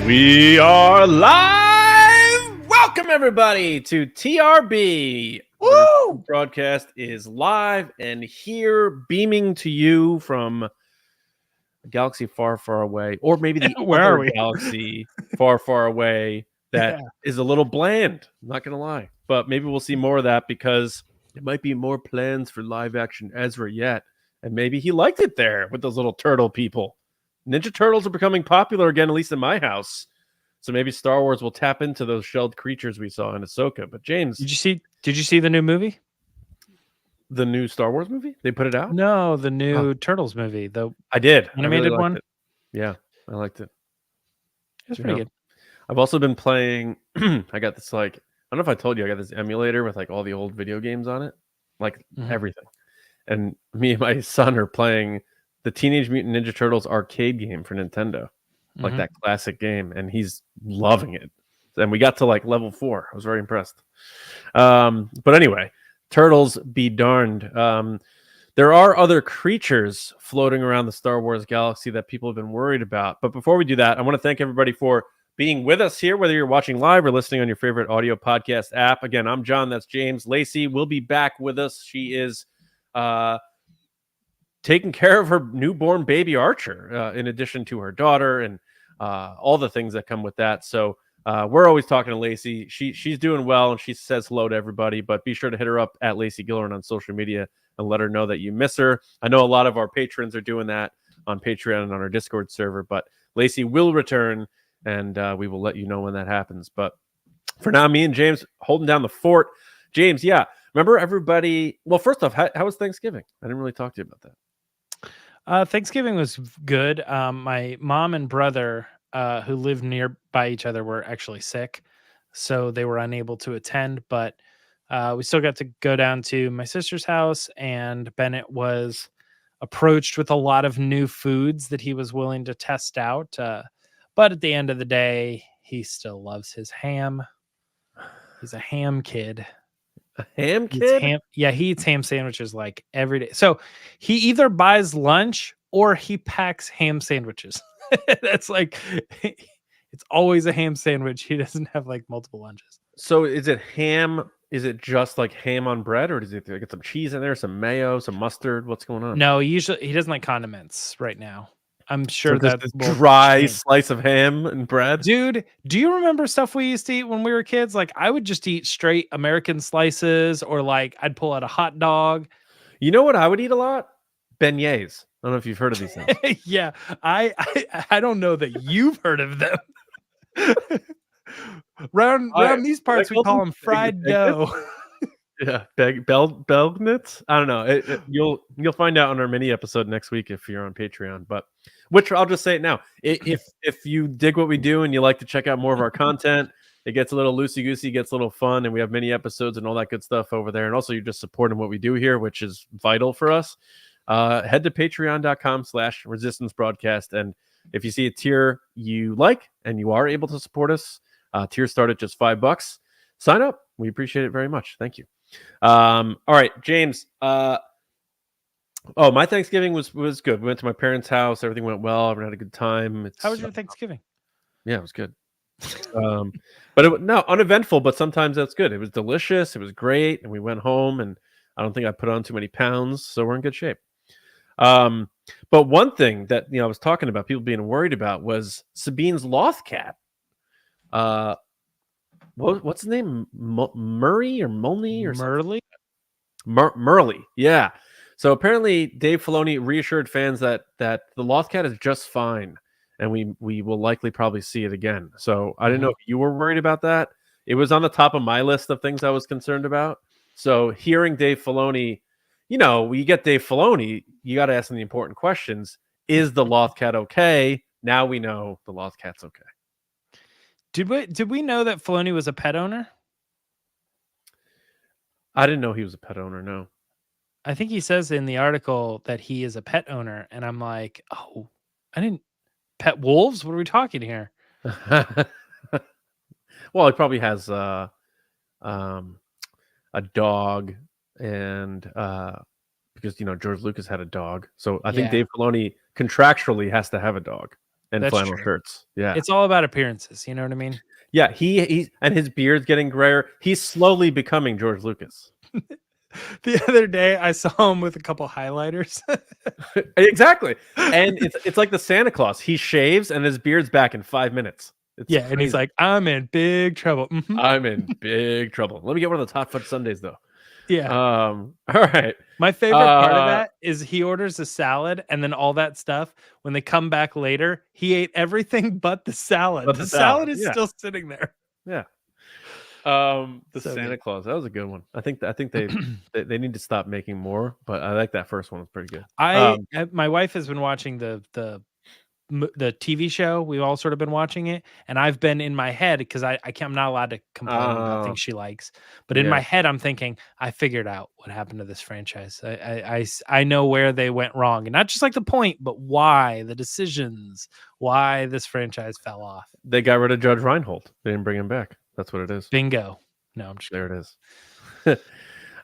We are live! Welcome, everybody, to TRB. Woo! The broadcast is live and here, beaming to you from a galaxy far, far away, or maybe the Where other are we? galaxy far, far away that is a little bland. I'm not going to lie. But maybe we'll see more of that because there might be more plans for live-action Ezra yet. And maybe he liked it there with those little turtle people. Ninja Turtles are becoming popular again, at least in my house. So maybe Star Wars will tap into those shelled creatures we saw in Ahsoka. But James, Did you see the new movie? The new Star Wars movie? They put it out? No, the new Turtles movie. The I did. animated one. It. Yeah, I liked it. It was pretty good. I've also been playing. I got this I don't know if I told you, I got this emulator with all the old video games on it, everything. And me and my son are playing the Teenage Mutant Ninja Turtles arcade game for Nintendo, that classic game, and he's loving it. And we got to level 4. I was very impressed. But anyway, Turtles be darned. There are other creatures floating around the Star Wars galaxy that people have been worried about. But before we do that, I want to thank everybody for being with us here, whether you're watching live or listening on your favorite audio podcast app. Again, I'm John. That's James. Lacey will be back with us. She is taking care of her newborn baby Archer, in addition to her daughter and all the things that come with that. So we're always talking to Lacey. She's doing well, and she says hello to everybody. But be sure to hit her up at Lacey Gilleran on social media and let her know that you miss her. I know a lot of our patrons are doing that on Patreon and on our Discord server. But Lacey will return, and we will let you know when that happens. But for now, me and James holding down the fort. James, yeah. Remember everybody? Well, first off, how was Thanksgiving? I didn't really talk to you about that. Thanksgiving was good. My mom and brother, who live nearby each other, were actually sick, so they were unable to attend. But we still got to go down to my sister's house, and Bennett was approached with a lot of new foods that he was willing to test out. But at the end of the day, he still loves his ham. He's a ham kid. A ham kid? He eats ham sandwiches every day. So he either buys lunch or he packs ham sandwiches. That's it's always a ham sandwich. He doesn't have multiple lunches. So is it ham? Is it just ham on bread, or does he get some cheese in there, some mayo, some mustard? What's going on? No, he doesn't like condiments right now. I'm sure so that dry slice of ham and bread. Dude, do you remember stuff we used to eat when we were kids? I would just eat straight American slices, or I'd pull out a hot dog. You know what I would eat a lot? Beignets. I don't know if you've heard of these things. Yeah, I don't know that you've heard of them. Round these parts, we call them fried dough. Yeah, belgnets. I don't know. You'll find out on our mini episode next week if you're on Patreon. But which I'll just say it now. If you dig what we do and you like to check out more of our content, it gets a little loosey goosey, gets a little fun, and we have mini episodes and all that good stuff over there. And also, you're just supporting what we do here, which is vital for us. Head to patreon.com/resistance broadcast, and if you see a tier you like and you are able to support us, tiers start at just $5. Sign up. We appreciate it very much. Thank you. All right, James. My Thanksgiving was good. We went to my parents' house. Everything went well. Everyone had a good time. How was your Thanksgiving? Yeah, it was good. But uneventful. But sometimes that's good. It was delicious. It was great, and we went home. And I don't think I put on too many pounds, so we're in good shape. But one thing that I was talking about, people being worried about, was Sabine's loth cat. What's his name? Murray or Mulney or Murley? Murley, yeah. So apparently Dave Filoni reassured fans that the loth cat is just fine, and we will likely probably see it again. So I didn't know if you were worried about that. It was on the top of my list of things I was concerned about. So hearing Dave Filoni, when you get Dave Filoni, you got to ask him the important questions. Is the loth cat okay? Now we know the loth cat's okay. Did we know that Filoni was a pet owner? I didn't know he was a pet owner, no. I think he says in the article that he is a pet owner, and I'm like, oh, I didn't. Pet wolves? What are we talking here? Well, he probably has a dog, and because George Lucas had a dog, so I think Dave Filoni contractually has to have a dog. and That's flannel true. shirts. Yeah. It's all about appearances. You know what I mean? Yeah. He and his beard's getting grayer. He's slowly becoming George Lucas. The other day, I saw him with a couple highlighters. Exactly. And it's like the Santa Claus. He shaves and his beard's back in 5 minutes. It's Yeah, and he's crazy. like, "I'm in big trouble." I'm in big trouble. Let me get one of those hot fudge sundaes though. Yeah. All right. My favorite part of that is he orders a salad and then all that stuff. When they come back later, he ate everything but the salad. But The the salad salad, is yeah. still sitting there. Yeah. The So Santa good. Claus. That was a good one. I think they need to stop making more, but I like that first one. It's pretty good. My wife has been watching the TV show. We've all sort of been watching it, and I've been in my head because I'm not allowed to complain about things she likes, but in my head I'm thinking I figured out what happened to this franchise. I know where they went wrong, and not just like the point, but why the decisions, why this franchise fell off. They got rid of Judge Reinhold. They didn't bring him back. That's what it is. Bingo. No, I'm just there. It is.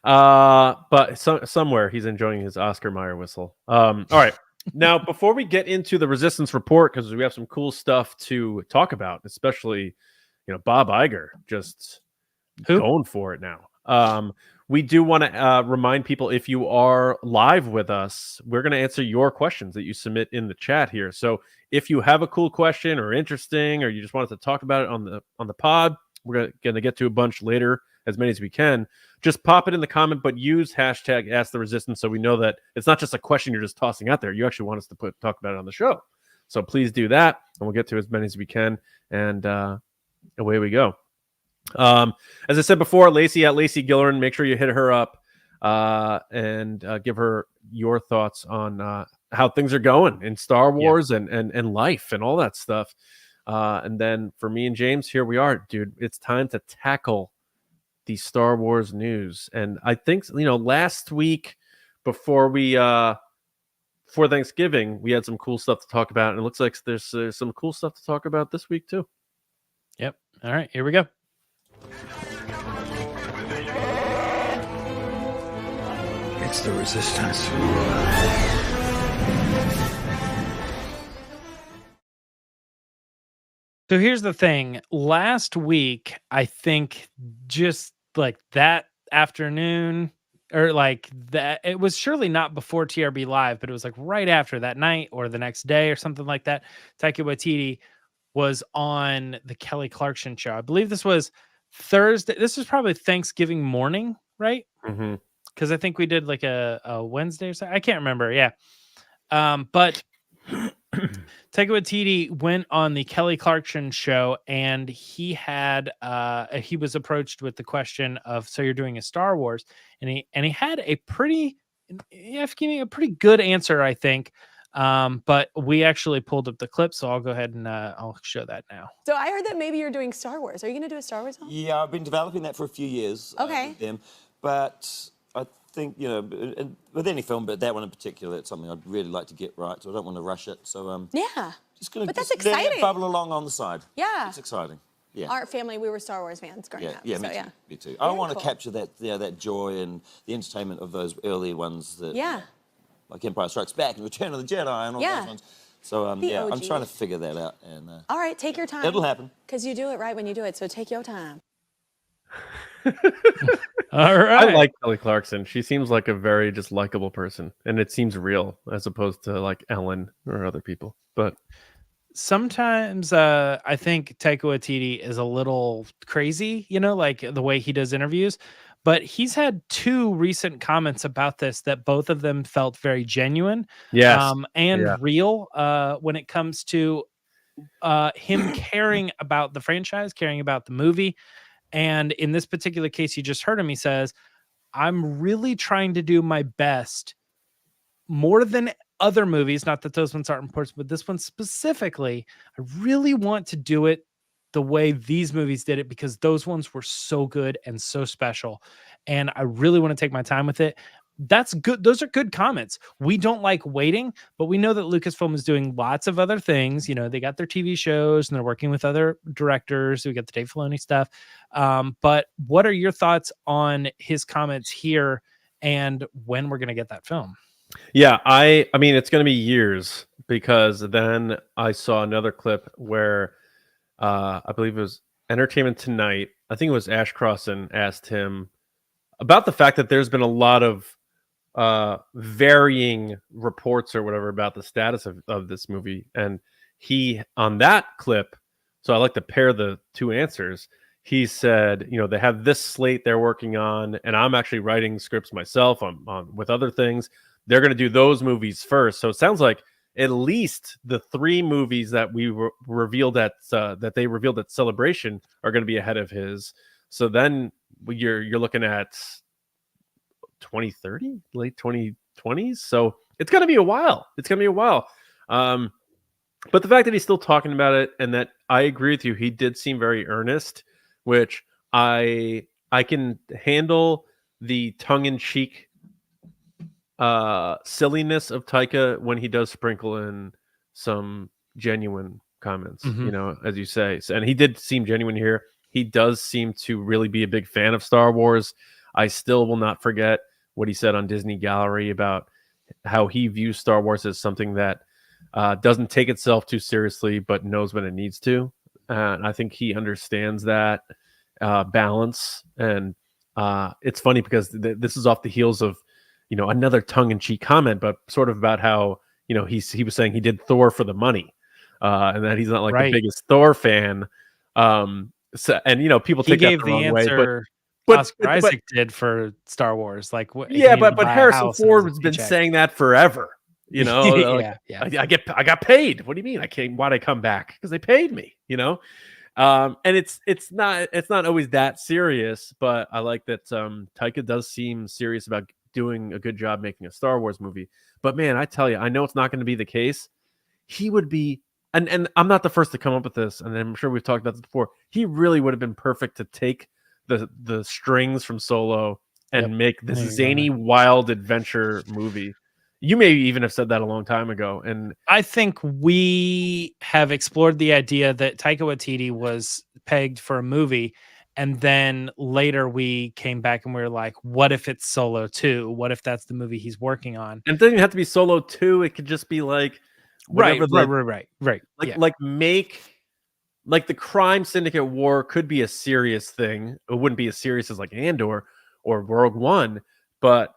But somewhere he's enjoying his Oscar Mayer whistle. All right. Now, before we get into the Resistance report, because we have some cool stuff to talk about, especially, Bob Iger just going for it now. We do want to remind people, if you are live with us, we're going to answer your questions that you submit in the chat here. So if you have a cool question or interesting, or you just wanted to talk about it on the pod, we're going to get to a bunch later, as many as we can. Just pop it in the comment, but use hashtag #AskTheResistance so we know that it's not just a question you're just tossing out there. You actually want us to talk about it on the show. So please do that, and we'll get to as many as we can, and away we go. As I said before, Lacey at Lacey Gilleran, make sure you hit her up and give her your thoughts on how things are going in Star Wars and life and all that stuff. And then for me and James, here we are, dude. It's time to tackle the Star Wars news. And I think, last week before Thanksgiving, we had some cool stuff to talk about. And it looks like there's some cool stuff to talk about this week too. Yep. All right, here we go. It's the Resistance. So here's the thing. Last week, I think just like that afternoon, or like that, it was surely not before TRB Live, but it was like right after that night or the next day or something like that. Taika Waititi was on the Kelly Clarkson show. I believe this was Thursday. This was probably Thanksgiving morning, right? Mm-hmm. Because I think we did like a Wednesday or something. I can't remember. Yeah. But Taika Waititi went on the Kelly Clarkson show, and he was approached with the question of, so you're doing a Star Wars, and he had a pretty good answer, I think. But we actually pulled up the clip, so I'll go ahead and I'll show that now. So I heard that maybe you're doing Star Wars. Are you going to do a Star Wars film? Yeah, I've been developing that for a few years. Okay. With them, but I think, with any film, but that one in particular, it's something I'd really like to get right, so I don't want to rush it. So yeah. Just gonna But that's let it exciting. bubble along on the side. Yeah. It's exciting. Yeah. Our family, we were Star Wars fans growing up. Yeah, so, me too. yeah. Me too. I want to cool. capture that, that joy and the entertainment of those early ones that, like Empire Strikes Back and Return of the Jedi and all those ones. So I'm trying to figure that out. And all right, take your time. It'll happen. Because you do it right when you do it. So take your time. All right. I like Kelly Clarkson. She seems like a very just likable person, and it seems real as opposed to like Ellen or other people. But sometimes I think Taika Waititi is a little crazy, like the way he does interviews. But he's had 2 recent comments about this that both of them felt very genuine, and real when it comes to him caring about the franchise, caring about the movie. And in this particular case, you just heard him. He says, I'm really trying to do my best more than other movies. Not that those ones aren't important, but this one specifically, I really want to do it the way these movies did it, because those ones were so good and so special. And I really want to take my time with it. That's good. Those are good comments. We don't like waiting, but we know that Lucasfilm is doing lots of other things. They got their TV shows and they're working with other directors. We got the Dave Filoni stuff. But what are your thoughts on his comments here and when we're going to get that film? Yeah, I mean, it's going to be years because then I saw another clip where I believe it was Entertainment Tonight. I think it was Ash Crossan asked him about the fact that there's been a lot of varying reports or whatever about the status of this movie, and he on that clip, so I like to pair the two answers. He said, you know, they have this slate they're working on, and I'm actually writing scripts myself on with other things. They're going to do those movies first. So it sounds like at least the 3 movies that we revealed at that they revealed at Celebration are going to be ahead of his. So then you're looking at 2030, late 2020s. So it's going to be a while. It's going to be a while. But the fact that he's still talking about it, and that I agree with you, he did seem very earnest, which I can handle the tongue-in-cheek silliness of Taika when he does sprinkle in some genuine comments, you know, as you say. And he did seem genuine here. He does seem to really be a big fan of Star Wars. I still will not forget what he said on Disney Gallery about how he views Star Wars as something that doesn't take itself too seriously, but knows when it needs to. And I think he understands that balance. And it's funny because this is off the heels of, you know, another tongue-in-cheek comment, but sort of about how, you know, he was saying he did Thor for the money, and that he's not like the biggest Thor fan. So, and you know, people take that the wrong way, but Oscar Isaac did for Star Wars, like yeah, but Harrison Ford has been saying that forever. You know, like, yeah. I got paid. What do you mean? Why'd I come back? Because they paid me. You know, and it's not always that serious, but I like that Taika does seem serious about doing a good job making a Star Wars movie. But man, I tell you, I know it's not going to be the case. He would be, and I'm not the first to come up with this, and I'm sure we've talked about this before. He really would have been perfect to take the strings from Solo and make this zany, wild adventure movie. You may even have said that a long time ago. And I think we have explored the idea that Taika Waititi was pegged for a movie. And then later we came back and we were like, what if it's Solo 2? What if that's the movie he's working on? And it doesn't even have to be Solo 2. It could just be like, right. Like the Crime Syndicate War could be a serious thing. It wouldn't be as serious as like Andor or Rogue One, but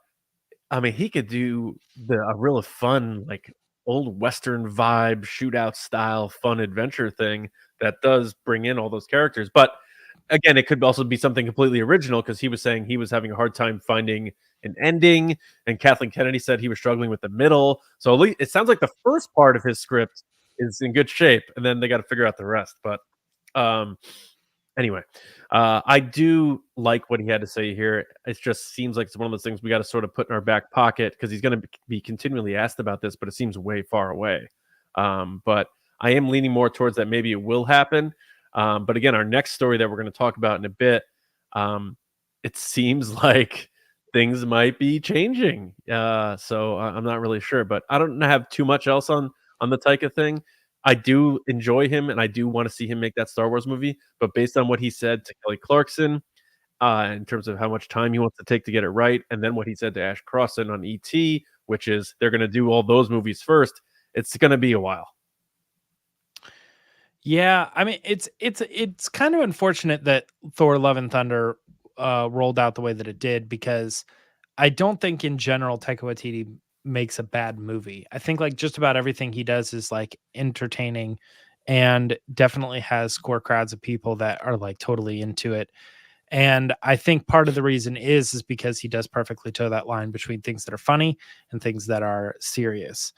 I mean, he could do a real fun, like old Western vibe, shootout style, fun adventure thing that does bring in all those characters. But again, it could also be something completely original because he was saying he was having a hard time finding an ending, and Kathleen Kennedy said he was struggling with the middle. So at least it sounds like the first part of his script is in good shape, and then they got to figure out the rest. But anyway, I do like what he had to say here. It just seems like it's one of those things we got to sort of put in our back pocket because he's going to be continually asked about this, but it seems way far away. But I am leaning more towards that maybe it will happen. But again, our next story that we're going to talk about in a bit, it seems like things might be changing. So I'm not really sure, but I don't have too much else on the Taika thing. I do enjoy him, and I do want to see him make that Star Wars movie. But based on what he said to Kelly Clarkson, in terms of how much time he wants to take to get it right, and then what he said to Ash Crossan on ET, which is they're going to do all those movies first, it's going to be a while. Yeah, I mean, it's kind of unfortunate that Thor: Love and Thunder rolled out the way that it did, because I don't think in general Taika Waititi makes a bad movie. I think like just about everything he does is like entertaining, and definitely has core crowds of people that are like totally into it. And I think part of the reason is because he does perfectly toe that line between things that are funny and things that are serious.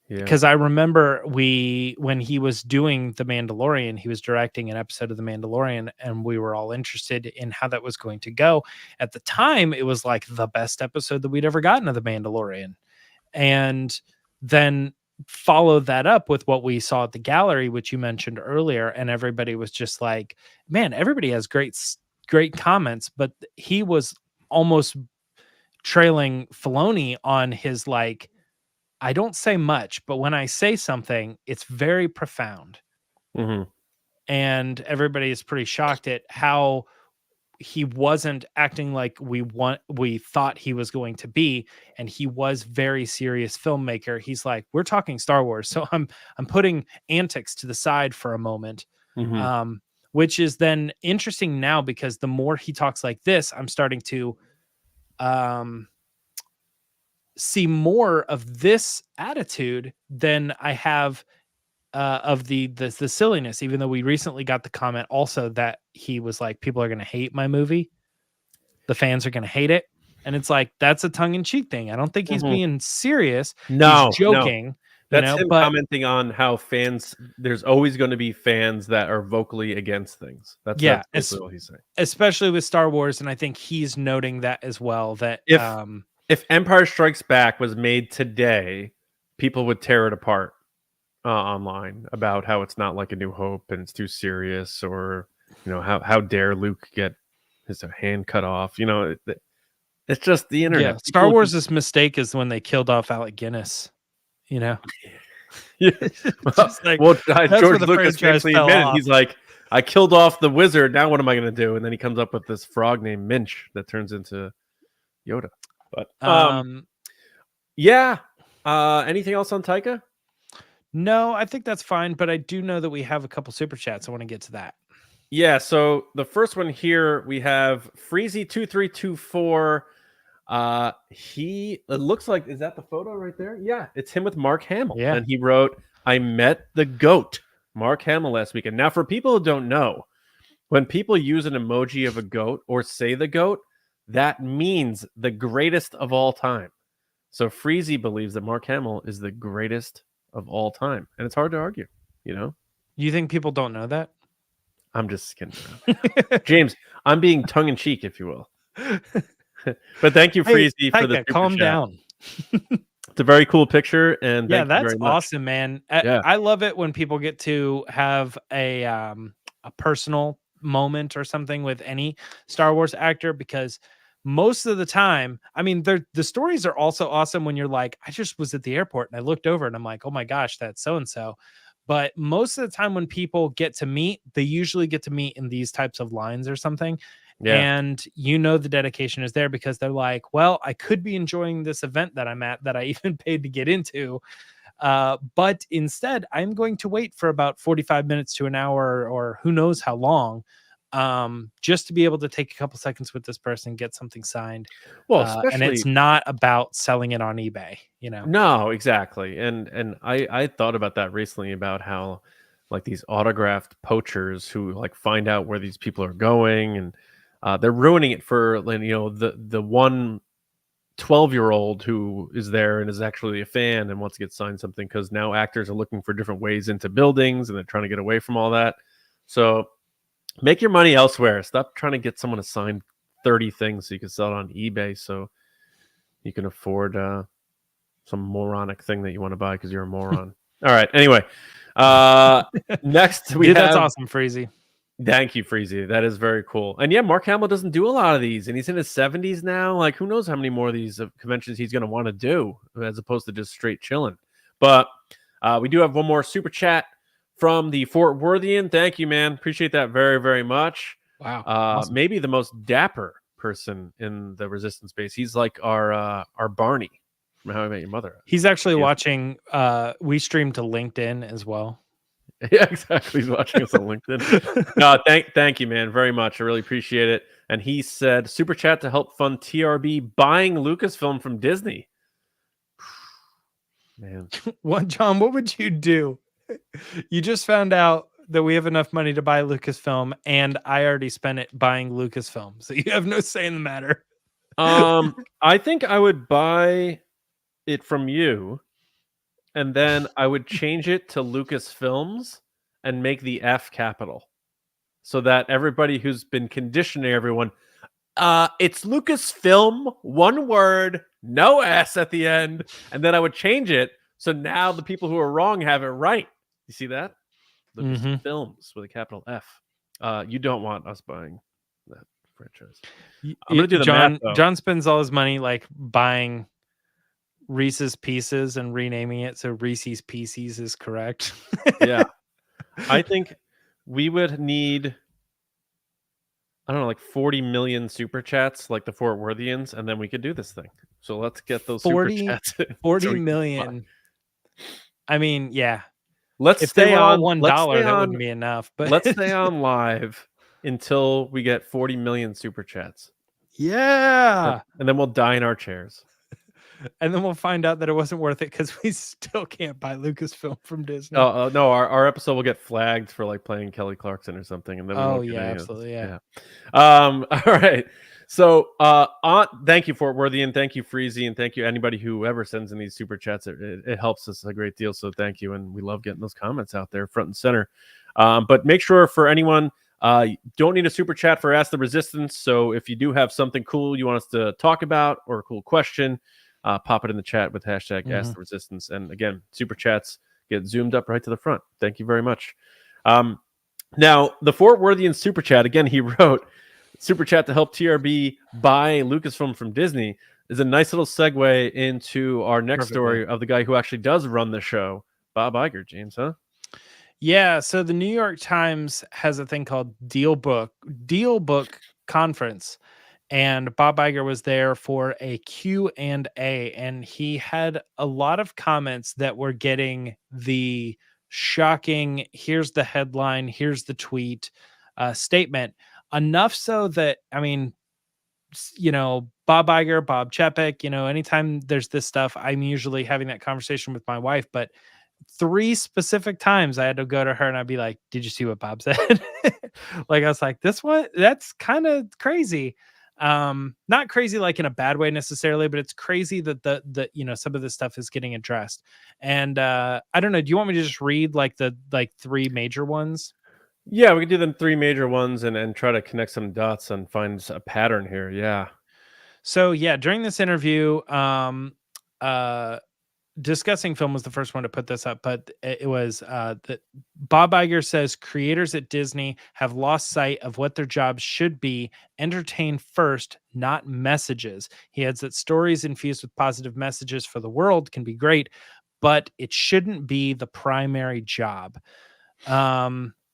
Because I remember when he was doing The Mandalorian, he was directing an episode of The Mandalorian, and we were all interested in how that was going to go. At the time, it was like the best episode that we'd ever gotten of The Mandalorian. And then followed that up with what we saw at the gallery, which you mentioned earlier, and everybody was just like, man, everybody has great comments, but he was almost trailing Filoni on his like, I don't say much, but when I say something, it's very profound. Mm-hmm. And everybody is pretty shocked at how he wasn't acting like we thought he was going to be, and he was very serious filmmaker. He's like, we're talking Star Wars, so I'm putting antics to the side for a moment. Which is then interesting now, because the more he talks like this, I'm starting to see more of this attitude than I have of the silliness, even though we recently got the comment also that he was like, people are going to hate my movie. The fans are going to hate it. And it's like, that's a tongue-in-cheek thing. I don't think he's being serious. No, he's joking. That's him commenting on how fans, there's always going to be fans that are vocally against things. That's what he's saying. Especially with Star Wars. And I think he's noting that as well, that if Empire Strikes Back was made today, people would tear it apart online about how it's not like A New Hope and it's too serious, or, you know, how dare Luke get his hand cut off. You know, it's just the internet. Yeah, Star Wars' mistake is when they killed off Alec Guinness. You know, George Lucas famously admitted, he's like, I killed off the wizard. Now what am I going to do? And then he comes up with this frog named Minch that turns into Yoda. But anything else on Taika? No, I think that's fine. But I do know that we have a couple super chats. I want to get to that. Yeah. So the first one here, we have Freezy2324. It looks like, is that the photo right there? Yeah, it's him with Mark Hamill. Yeah. And he wrote, I met the GOAT, Mark Hamill, last weekend. Now, for people who don't know, when people use an emoji of a goat or say the GOAT, that means the greatest of all time. So Freezy believes that Mark Hamill is the greatest of all time. And it's hard to argue, you know? You think people don't know that? I'm just kidding. James, I'm being tongue-in-cheek, if you will. But thank you, Freezy, for the calm down. It's a very cool picture, and yeah, that's awesome, man. I love it when people get to have a personal moment or something with any Star Wars actor, because most of the time, I mean, the stories are also awesome when you're like, I just was at the airport and I looked over and I'm like, oh my gosh, that's so and so. But most of the time when people get to meet, they usually get to meet in these types of lines or something. Yeah. And you know the dedication is there, because they're like, well, I could be enjoying this event that I'm at, that I even paid to get into. But instead, I'm going to wait for about 45 minutes to an hour, or who knows how long, just to be able to take a couple seconds with this person, get something signed. Well, and it's not about selling it on eBay, you know? No, exactly. And I thought about that recently, about how like these autographed poachers who like find out where these people are going, and they're ruining it for, you know, the one 12-year-old who is there and is actually a fan and wants to get signed something, because now actors are looking for different ways into buildings and they're trying to get away from all that. So make your money elsewhere. Stop trying to get someone to sign 30 things so you can sell it on eBay, so you can afford some moronic thing that you want to buy because you're a moron. All right. Anyway, next we have... That's awesome, Freezy. Thank you, Freezy. That is very cool. And yeah, Mark Hamill doesn't do a lot of these, and he's in his 70s now. Like, who knows how many more of these conventions he's going to want to do, as opposed to just straight chilling. But we do have one more super chat from the Fort Worthian. Thank you, man. Appreciate that very, very much. Wow. Awesome. Maybe the most dapper person in the Resistance base. He's like our Barney from How I Met Your Mother. He's actually watching. We stream to LinkedIn as well. Yeah, exactly. He's watching us on LinkedIn. No, thank you, man, very much. I really appreciate it. And he said, super chat to help fund TRB buying Lucasfilm from Disney. Man. What, John, what would you do? You just found out that we have enough money to buy Lucasfilm, and I already spent it buying Lucasfilm. So you have no say in the matter. I think I would buy it from you, and then I would change it to Lucasfilms and make the F capital, so that everybody who's been conditioning everyone, it's Lucasfilm, one word, no S at the end, and then I would change it so now the people who are wrong have it right. You see that? Lucasfilms with a capital F. You don't want us buying that franchise. I'm gonna do the math, though. John spends all his money like buying Reese's Pieces and renaming it so Reese's Pieces is correct. Yeah. I think we would need I don't know, like 40 million super chats, like the Fort Worthians, and then we could do this thing. So let's get those 40, super chats. 40 million. I mean, yeah. Let's if stay they on all $1, that wouldn't be enough. But let's stay on live until we get 40 million super chats. Yeah. And then we'll die in our chairs. And then we'll find out that it wasn't worth it because we still can't buy Lucasfilm from Disney. Oh no, our episode will get flagged for like playing Kelly Clarkson or something, and then we won't get any absolutely, yeah. All right. So thank you, Fort Worthian, thank you, Freezy, and thank you anybody who ever sends in these super chats. It helps us a great deal. So thank you, and we love getting those comments out there front and center. But make sure for anyone, you don't need a super chat for Ask the Resistance. So if you do have something cool you want us to talk about or a cool question, pop it in the chat with hashtag Ask the Resistance. And again, super chats get zoomed up right to the front. Thank you very much. Now, the Fort Worthian super chat, again, he wrote, super chat to help TRB buy Lucasfilm from Disney, is a nice little segue into our next story of the guy who actually does run the show, Bob Iger, James, huh? Yeah, so the New York Times has a thing called Deal Book Conference, and Bob Iger was there for a Q&A, and he had a lot of comments that were getting the shocking, here's the headline, here's the tweet statement. Enough so that, I mean, you know, Bob Iger, Bob Chapek, you know, anytime there's this stuff, I'm usually having that conversation with my wife, but 3 specific times I had to go to her and I'd be like, did you see what Bob said? Like, I was like, this one, that's kind of crazy. Not crazy like in a bad way necessarily, but it's crazy that the you know, some of this stuff is getting addressed. And I don't know, do you want me to just read like the 3 major ones? Yeah, we could do them 3 major ones and try to connect some dots and find a pattern here. Yeah. So yeah, during this interview, Discussing Film was the first one to put this up, but it was that Bob Iger says creators at Disney have lost sight of what their jobs should be: entertain first, not messages. He adds that stories infused with positive messages for the world can be great, but it shouldn't be the primary job.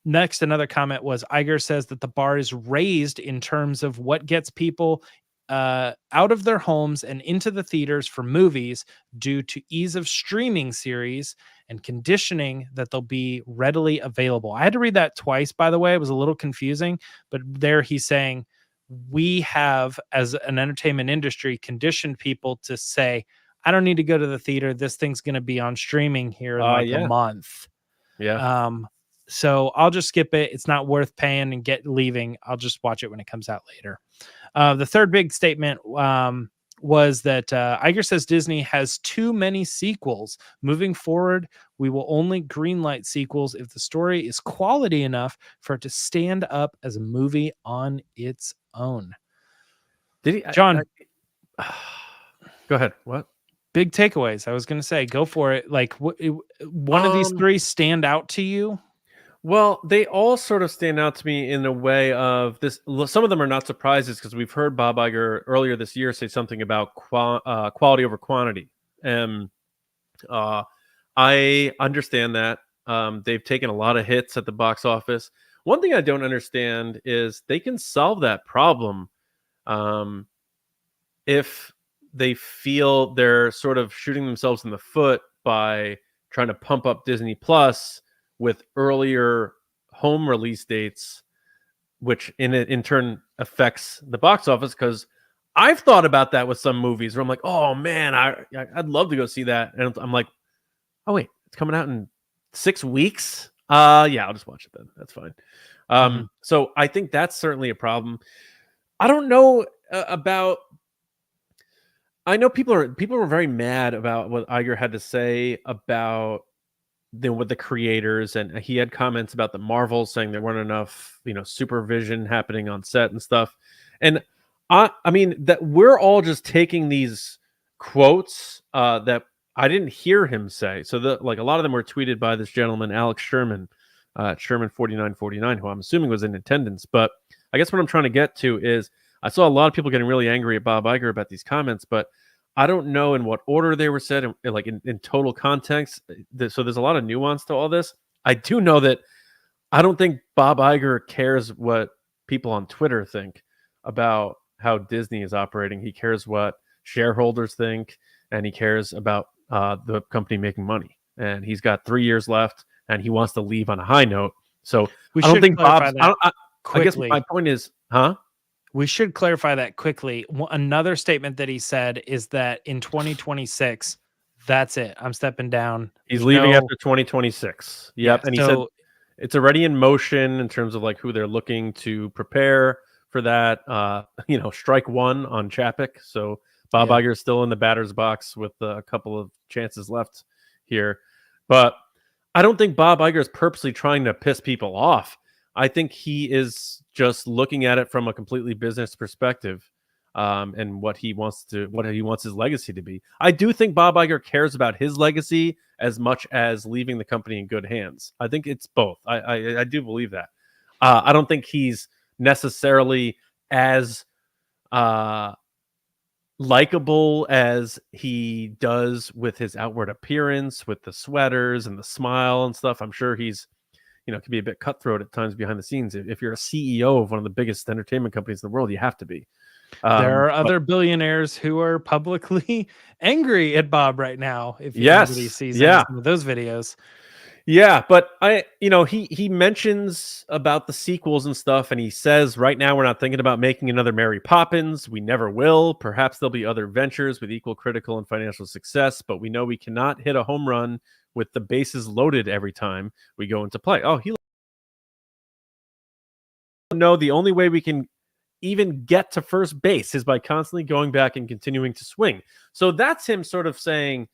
Next, another comment was Iger says that the bar is raised in terms of what gets people out of their homes and into the theaters for movies due to ease of streaming series and conditioning that they'll be readily available. I had to read that twice, by the way. It was a little confusing, but there he's saying we have, as an entertainment industry, conditioned people to say, I don't need to go to the theater. This thing's going to be on streaming here in a month. Yeah. So I'll just skip it. It's not worth paying and leaving. I'll just watch it when it comes out later. The third big statement was that Iger says Disney has too many sequels. Moving forward, we will only greenlight sequels if the story is quality enough for it to stand up as a movie on its own. Did he, John? Go ahead. What? Big takeaways. I was going to say, go for it. Like, one of these 3 stand out to you? Well, they all sort of stand out to me in a way of this. Some of them are not surprises because we've heard Bob Iger earlier this year say something about quality over quantity. I understand that. They've taken a lot of hits at the box office. One thing I don't understand is they can solve that problem if they feel they're sort of shooting themselves in the foot by trying to pump up Disney Plus with earlier home release dates, which in turn affects the box office. Because I've thought about that with some movies where I'm like, oh man, I'd love to go see that, and I'm like, oh wait, it's coming out in 6 weeks. Yeah, I'll just watch it then. That's fine. So I think that's certainly a problem. I don't know about. I know people were very mad about what Iger had to say about with the creators, and he had comments about the Marvels saying there weren't enough, supervision happening on set and stuff. And I mean that we're all just taking these quotes that I didn't hear him say. So a lot of them were tweeted by this gentleman, Alex Sherman, Sherman4949, who I'm assuming was in attendance. But I guess what I'm trying to get to is I saw a lot of people getting really angry at Bob Iger about these comments, but I don't know in what order they were said, in total context. So there's a lot of nuance to all this. I do know that I don't think Bob Iger cares what people on Twitter think about how Disney is operating. He cares what shareholders think, and he cares about the company making money. And he's got 3 years left, and he wants to leave on a high note. So I don't think Bob's. I guess my point is, we should clarify that quickly. Another statement that he said is that in 2026, that's it. I'm stepping down. He's leaving after 2026. Yep. Yeah, and he said it's already in motion in terms of like who they're looking to prepare for that. Strike one on Chapek. So Bob Iger is still in the batter's box with a couple of chances left here. But I don't think Bob Iger is purposely trying to piss people off. I think he is just looking at it from a completely business perspective, and what he wants his legacy to be. I do think Bob Iger cares about his legacy as much as leaving the company in good hands. I think it's both. I do believe that. I don't think he's necessarily as likable as he does with his outward appearance, with the sweaters and the smile and stuff. I'm sure he's can be a bit cutthroat at times behind the scenes. If you're a CEO of one of the biggest entertainment companies in the world, you have to be. There are other billionaires who are publicly angry at Bob right now. If anybody sees some of those videos. Yeah, but he mentions about the sequels and stuff, and he says right now we're not thinking about making another Mary Poppins. We never will. Perhaps there'll be other ventures with equal critical and financial success, but we know we cannot hit a home run with the bases loaded every time we go into play. No, the only way we can even get to first base is by constantly going back and continuing to swing. So that's him sort of saying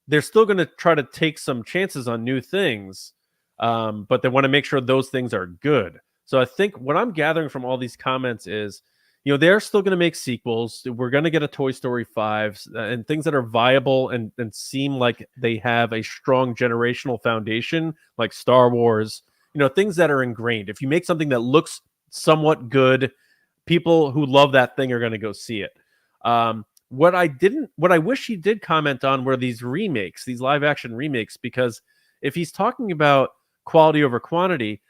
they're still going to try to take some chances on new things, but they want to make sure those things are good. So I think what I'm gathering from all these comments is, they're still going to make sequels. We're going to get a Toy Story 5 and things that are viable and seem like they have a strong generational foundation, like Star Wars, things that are ingrained. If you make something that looks somewhat good, people who love that thing are going to go see it. What I wish he did comment on were these remakes, these live action remakes, because if he's talking about quality over quantity,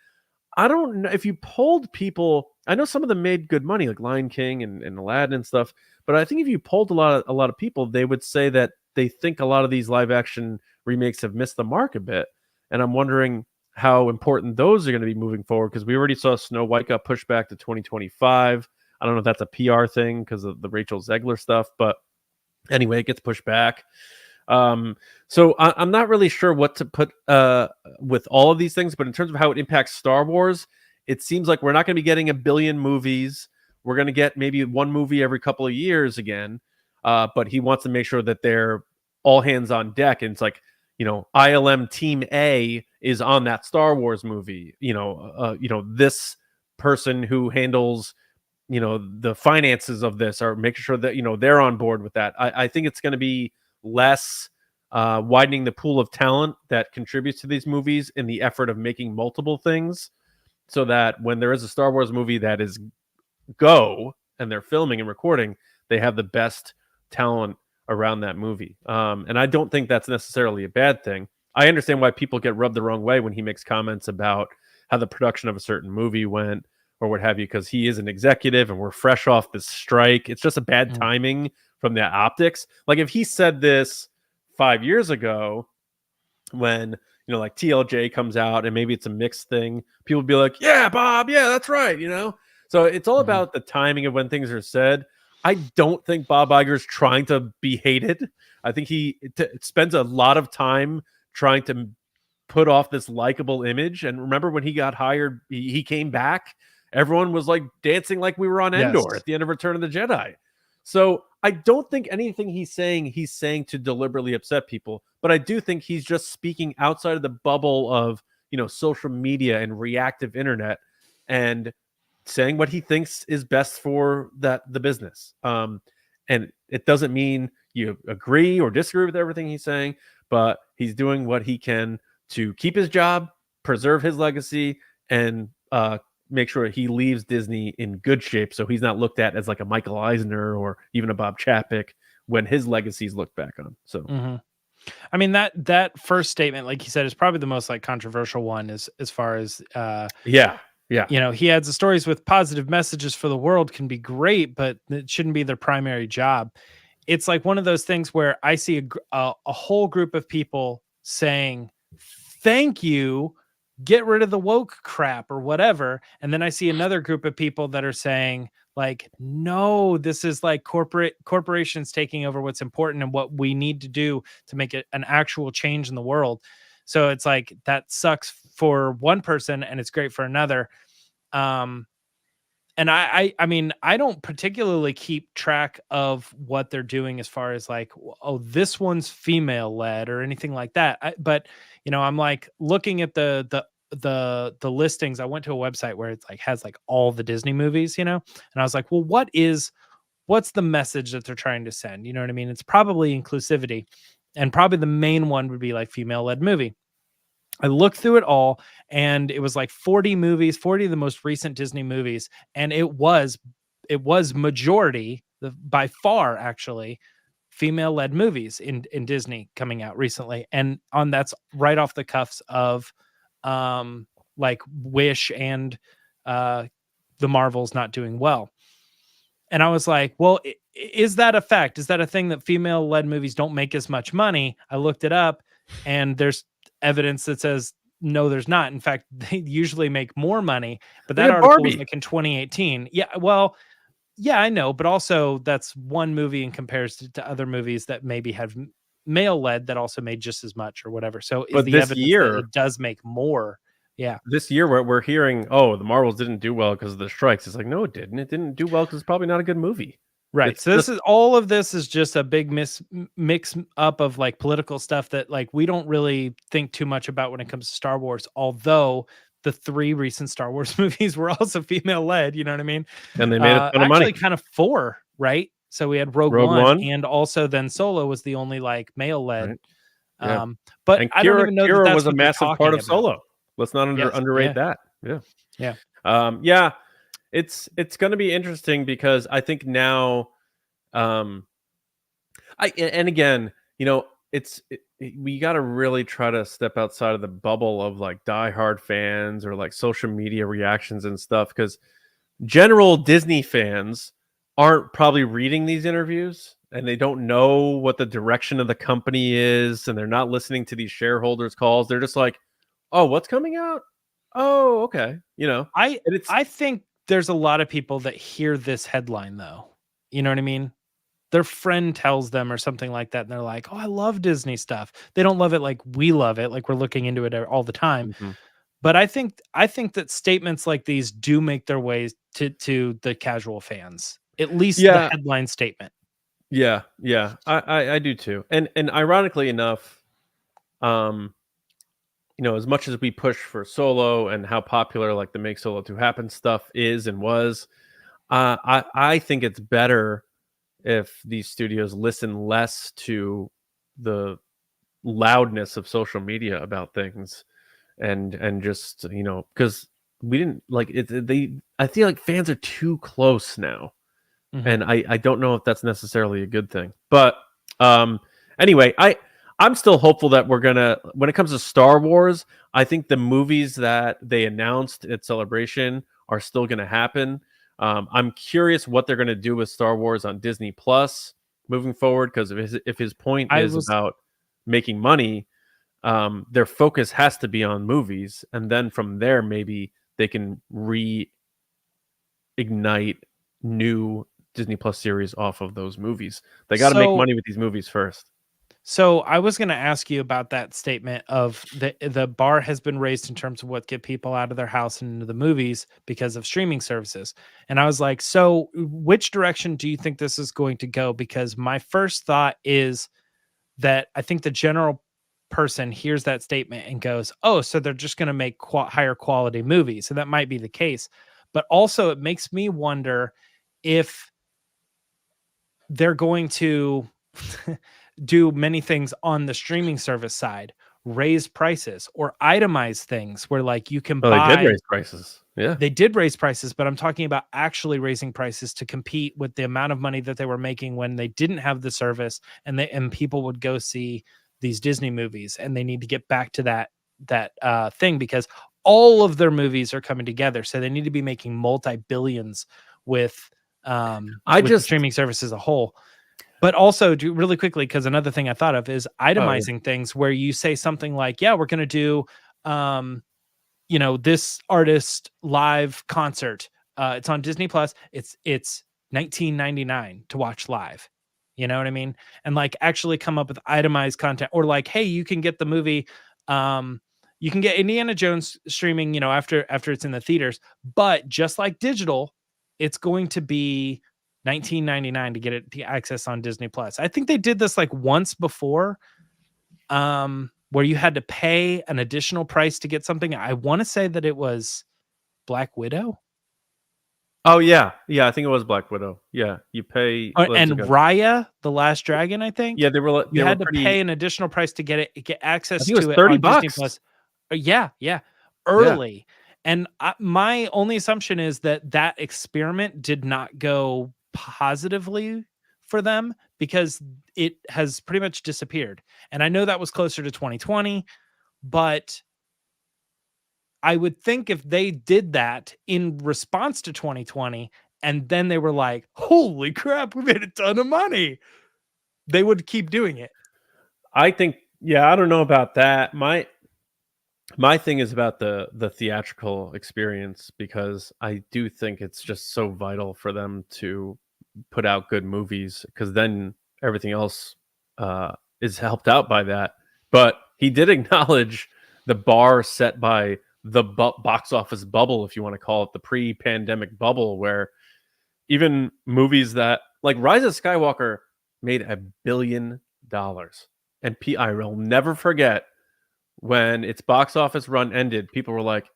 I don't know if you polled people. I know some of them made good money, like Lion King and Aladdin and stuff. But I think if you polled a lot of people, they would say that they think a lot of these live action remakes have missed the mark a bit. And I'm wondering how important those are going to be moving forward, because we already saw Snow White got pushed back to 2025. I don't know if that's a PR thing because of the Rachel Zegler stuff, but anyway, it gets pushed back. So I'm not really sure what to put with all of these things, but in terms of how it impacts Star Wars, it seems like we're not going to be getting a billion movies. We're going to get maybe one movie every couple of years again. But he wants to make sure that they're all hands on deck. And it's like, ILM Team A is on that Star Wars movie. This person who handles, the finances of this, are making sure that, they're on board with that. I think it's going to be less widening the pool of talent that contributes to these movies in the effort of making multiple things, so that when there is a Star Wars movie that is go and they're filming and recording, they have the best talent around that movie. And I don't think that's necessarily a bad thing. I understand why people get rubbed the wrong way when he makes comments about how the production of a certain movie went or what have you, because he is an executive and we're fresh off this strike. It's just a bad timing from the optics. Like if he said this 5 years ago when, like TLJ comes out and maybe it's a mixed thing, people would be like, yeah, Bob, yeah, that's right. So it's all about the timing of when things are said. I don't think Bob Iger's trying to be hated. I think he spends a lot of time trying to put off this likable image. And remember when he got hired, he came back, everyone was like dancing like we were on Endor at the end of Return of the Jedi. So I don't think anything he's saying to deliberately upset people, but I do think he's just speaking outside of the bubble of, social media and reactive internet and saying what he thinks is best for the business. And it doesn't mean you agree or disagree with everything he's saying, but he's doing what he can to keep his job, preserve his legacy, and make sure he leaves Disney in good shape, so he's not looked at as like a Michael Eisner or even a Bob Chapek when his legacy is looked back on. So, I mean, that first statement, like you said, is probably the most like controversial one as far as Yeah. You know, he adds the stories with positive messages for the world can be great, but it shouldn't be their primary job. It's like one of those things where I see a whole group of people saying, thank you, get rid of the woke crap or whatever. And then I see another group of people that are saying, like, no, this is like corporations taking over what's important and what we need to do to make it an actual change in the world. So it's like that sucks for one person and it's great for another. And I mean, I don't particularly keep track of what they're doing as far as like, oh, this one's female led or anything like that. But you know, I'm like looking at the listings. I went to a website where it's like has like all the Disney movies, you know, and I was like, well, what's the message that they're trying to send? You know what I mean? It's probably inclusivity, and probably the main one would be like female led movie. I looked through it all and it was like 40 movies, 40 of the most recent Disney movies. And it was majority, by far actually, female led movies in Disney coming out recently. And that's right off the cuffs of like Wish and the Marvels not doing well. And I was like, well, is that a fact? Is that a thing that female led movies don't make as much money? I looked it up and there's evidence that says no, there's not. In fact, they usually make more money. But that article was like in 2018. Yeah, well, yeah, I know, but also that's one movie in comparison to other movies that maybe have male led that also made just as much or whatever. So is the evidence that it does make more? Yeah, this year we're hearing, oh, the Marvels didn't do well because of the strikes. It's like, no, it didn't. It didn't do well because it's probably not a good movie. Right. So this is all of this is just a big mix up of like political stuff that like we don't really think too much about when it comes to Star Wars, although the 3 recent Star Wars movies were also female led, you know what I mean? And they made a ton of money. Actually kind of 4, right? So we had Rogue One and also then Solo was the only like male led. Right. Yeah. But and I don't even know Kira that was a massive part of Solo. Let's not underrate that. Yeah. Yeah. Yeah. It's going to be interesting because I think now, and again, you know, we got to really try to step outside of the bubble of like diehard fans or like social media reactions and stuff, because general Disney fans aren't probably reading these interviews and they don't know what the direction of the company is, and they're not listening to these shareholders calls. They're just like, oh, what's coming out? Oh, okay. You know, I think there's a lot of people that hear this headline though. You know what I mean? Their friend tells them or something like that, and they're like, oh, I love Disney stuff. They don't love it like we love it, like we're looking into it all the time. Mm-hmm. But I think that statements like these do make their way to the casual fans, at least the headline statement. Yeah, I do too. And ironically enough, you know, as much as we push for Solo and how popular like the Make Solo 2 Happen stuff is and was, I think it's better if these studios listen less to the loudness of social media about things and just, you know, because we didn't like it. I feel like fans are too close now. Mm-hmm. And I don't know if that's necessarily a good thing. But anyway, I'm still hopeful that we're gonna, when it comes to Star Wars, I think the movies that they announced at Celebration are still gonna happen. I'm curious what they're gonna do with Star Wars on Disney Plus moving forward, because if his point is about making money, their focus has to be on movies, and then from there maybe they can reignite new Disney Plus series off of those movies. They got to make money with these movies first. So I was going to ask you about that statement of the bar has been raised in terms of what get people out of their house and into the movies because of streaming services. And I was like, so which direction do you think this is going to go? Because my first thought is that I think the general person hears that statement and goes, oh, so they're just going to make higher quality movies. So that might be the case. But also it makes me wonder if they're going to do many things on the streaming service side, raise prices or itemize things where like you can buy. They did raise prices. Yeah, they did raise prices, but I'm talking about actually raising prices to compete with the amount of money that they were making when they didn't have the service, and people would go see these Disney movies, and they need to get back to that thing, because all of their movies are coming together, so they need to be making multi-billions with the streaming service as a whole. But also, do really quickly, because another thing I thought of is itemizing things where you say something like, yeah, we're going to do, this artist live concert. It's on Disney Plus. It's $19.99 to watch live. You know what I mean? And like actually come up with itemized content, or like, hey, you can get the movie. You can get Indiana Jones streaming, after it's in the theaters, but just like digital, it's going to be $19.99 to get it to access on Disney Plus. I think they did this like once before, where you had to pay an additional price to get something. I want to say that it was Black Widow. Oh yeah, I think it was Black Widow. Yeah, you pay. And Raya, the Last Dragon, I think. Yeah, you had to pay an additional price to get access to it. $30 on Disney Plus. Yeah, early. Yeah. And my only assumption is that experiment did not go positively for them, because it has pretty much disappeared. And I know that was closer to 2020, but I would think if they did that in response to 2020, and then they were like, holy crap, we made a ton of money, they would keep doing it. I think, I don't know about that. My thing is about the theatrical experience, because I do think it's just so vital for them to put out good movies, because then everything else is helped out by that. But he did acknowledge the bar set by the box office bubble, if you want to call it the pre-pandemic bubble, where even movies that like Rise of Skywalker made $1 billion. And I will never forget when its box office run ended, people were like,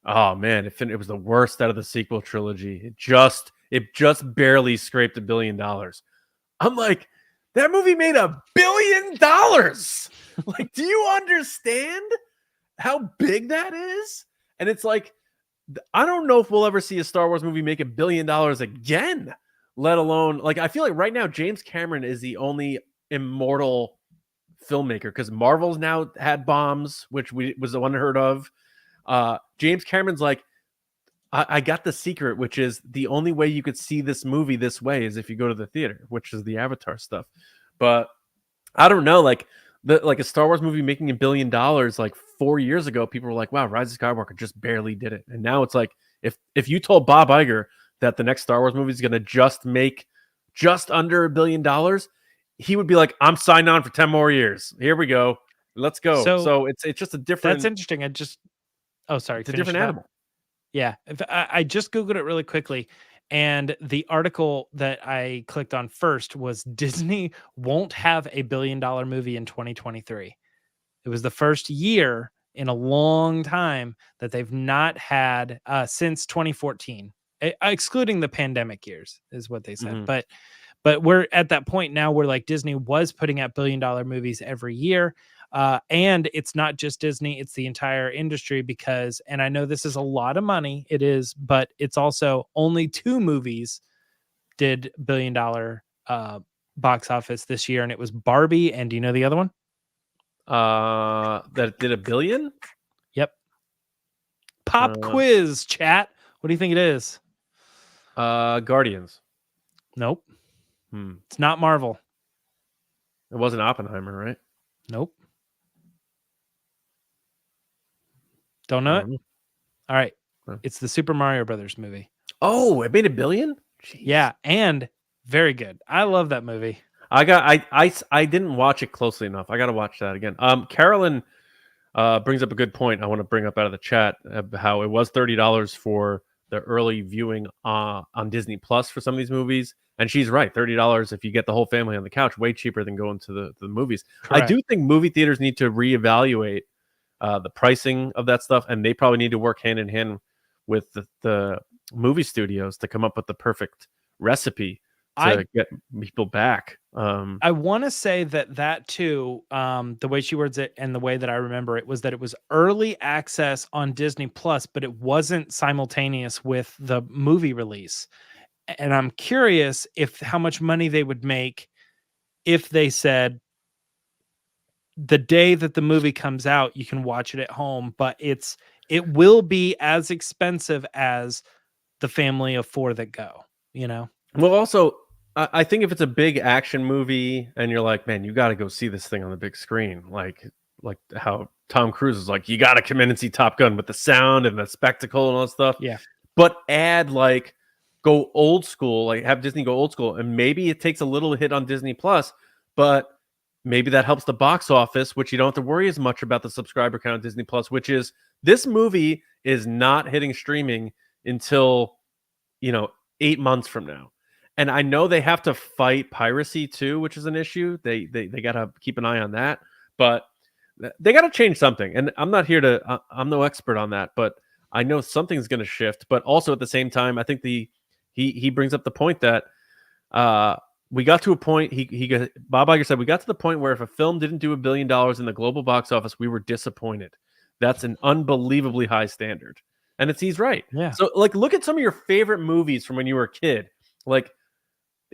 oh man, it was the worst out of the sequel trilogy. It just barely scraped $1 billion. I'm like, that movie made $1 billion. Like, do you understand how big that is? And it's like, I don't know if we'll ever see a Star Wars movie make $1 billion again, let alone, like, I feel like right now James Cameron is the only immortal filmmaker, because Marvel's now had bombs, which was the unheard of. James Cameron's like, I got the secret, which is the only way you could see this movie this way is if you go to the theater, which is the Avatar stuff. But I don't know, like a Star Wars movie making $1 billion like 4 years ago, people were like, wow, Rise of Skywalker just barely did it. And now it's like, if you told Bob Iger that the next Star Wars movie is going to just make just under $1 billion, he would be like, I'm signed on for 10 more years. Here we go. Let's go. So it's just a different. That's interesting. It's a different animal. Yeah. I just Googled it really quickly. And the article that I clicked on first was Disney won't have $1 billion movie in 2023. It was the first year in a long time that they've not had since 2014, excluding the pandemic years is what they said. Mm-hmm. But we're at that point now where like Disney was putting out $1 billion movies every year. And it's not just Disney, it's the entire industry, because, and I know this is a lot of money, it is, but it's also only 2 movies did $1 billion box office this year. And it was Barbie. And do you know the other one? That did $1 billion? Yep. Pop quiz, chat. What do you think it is? Guardians. Nope. It's not Marvel. It wasn't Oppenheimer, right? Nope. Don't know it? All right. It's the Super Mario Brothers movie. Oh, it made $1 billion? Jeez. Yeah, and very good. I love that movie. I didn't watch it closely enough. I got to watch that again. Carolyn brings up a good point I want to bring up out of the chat, how it was $30 for the early viewing on Disney Plus for some of these movies. And she's right, $30 if you get the whole family on the couch, way cheaper than going to the movies. Correct. I do think movie theaters need to reevaluate the pricing of that stuff, and they probably need to work hand in hand with the movie studios to come up with the perfect recipe to get people back. I want to say that too, the way she words it and the way that I remember it was that it was early access on Disney Plus, but it wasn't simultaneous with the movie release. And I'm curious how much money they would make if they said the day that the movie comes out, you can watch it at home, but it's it will be as expensive as the family of 4 that go, you know? Well, also, I think if it's a big action movie and you're like, man, you got to go see this thing on the big screen, like how Tom Cruise is like, you got to come in and see Top Gun with the sound and the spectacle and all that stuff. Yeah. But add like, go old school, like have Disney go old school, and maybe it takes a little hit on Disney Plus, but maybe that helps the box office, which you don't have to worry as much about the subscriber count of Disney Plus, which is this movie is not hitting streaming until 8 months from now. And I know they have to fight piracy too, which is an issue. They got to keep an eye on that, but they got to change something. And I'm not here to, I'm no expert on that, but I know something's going to shift. But also at the same time, I think he brings up the point that we got to a point. Bob Iger said we got to the point where if a film didn't do $1 billion in the global box office, we were disappointed. That's an unbelievably high standard, and he's right. Yeah. So like, look at some of your favorite movies from when you were a kid, like.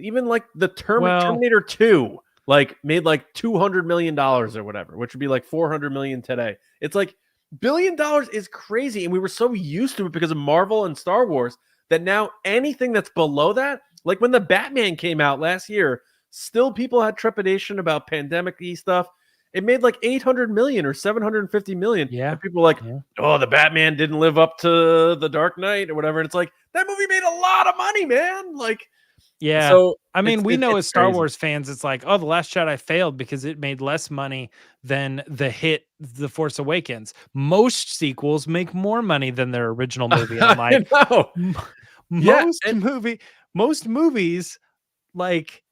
Even like the Terminator 2, like made like $200 million or whatever, which would be like 400 million today. It's like $1 billion is crazy. And we were so used to it because of Marvel and Star Wars that now anything that's below that, like when the Batman came out last year, still people had trepidation about pandemic-y stuff. It made like 800 million or 750 million. Yeah. And people were like, oh, the Batman didn't live up to the Dark Knight or whatever. And it's like, that movie made a lot of money, man. Like, yeah. so I mean, we know as Star crazy. Wars fans, it's like, oh, The Last Jedi failed because it made less money than the hit The Force Awakens. Most sequels make more money than their original movie. And I'm like, most movies, like,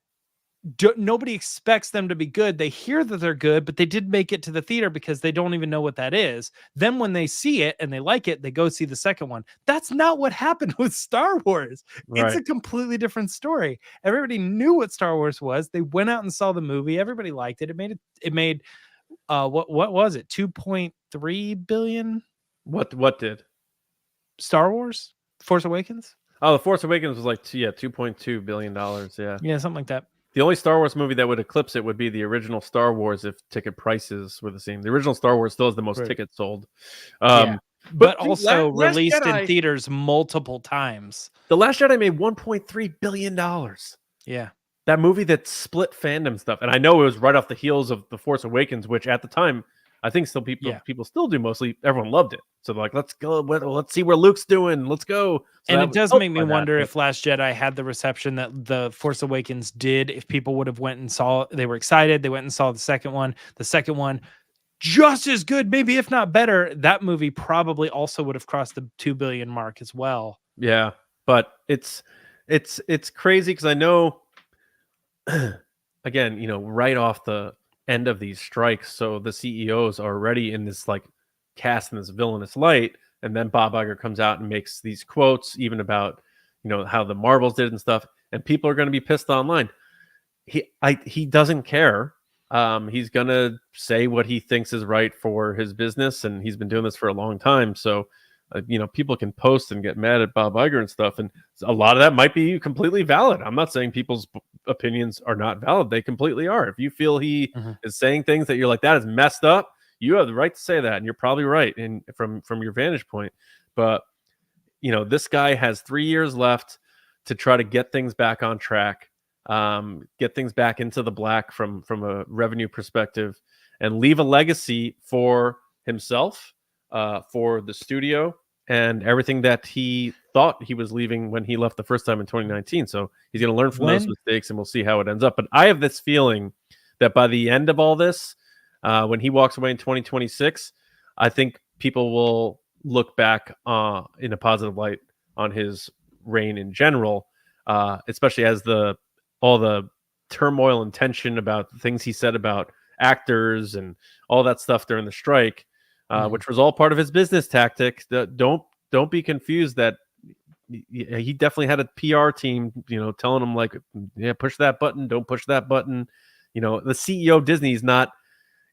nobody expects them to be good. They hear that they're good, but they did make it to the theater because they don't even know what that is. Then when they see it and they like it, they go see the second one. That's not what happened with Star Wars. Right. It's a completely different story. Everybody knew what Star Wars was. They went out and saw the movie. Everybody liked it. It made what was it? 2.3 billion? What did? Star Wars? Force Awakens? Oh, The Force Awakens was like $2.2 billion. Yeah, something like that. The only Star Wars movie that would eclipse it would be the original Star Wars if ticket prices were the same. The original Star Wars still has the most tickets sold. But also released in theaters multiple times. The Last Jedi made $1.3 billion. Yeah. That movie that split fandom stuff. And I know it was right off the heels of The Force Awakens, which at the time, I think still people still do mostly. Everyone loved it. So they're like, let's go. Let's see where Luke's doing. Let's go. So and it does make me wonder if Last Jedi had the reception that The Force Awakens did. If people would have went and saw, they were excited. They went and saw the second one. The second one, just as good, maybe if not better. That movie probably also would have crossed the 2 billion mark as well. Yeah, but it's crazy because I know, again, right off the end of these strikes, so the CEOs are already in this like cast in this villainous light, and then Bob Iger comes out and makes these quotes even about how the Marvels did and stuff, and people are going to be pissed online. He doesn't care. He's gonna say what he thinks is right for his business, and he's been doing this for a long time. So people can post and get mad at Bob Iger and stuff, and a lot of that might be completely valid. I'm not saying people's opinions are not valid. They completely are. If you feel he is saying things that you're like, that is messed up, you have the right to say that, and you're probably right from your vantage point. But this guy has 3 years left to try to get things back on track, get things back into the black from a revenue perspective, and leave a legacy for himself, for the studio, and everything that he thought he was leaving when he left the first time in 2019. So he's going to learn from those mistakes, and we'll see how it ends up. But I have this feeling that by the end of all this, when he walks away in 2026, I think people will look back in a positive light on his reign in general, especially as all the turmoil and tension about the things he said about actors and all that stuff during the strike, which was all part of his business tactic. Don't be confused that he definitely had a PR team, telling him like, yeah, push that button, don't push that button. The CEO of Disney is not,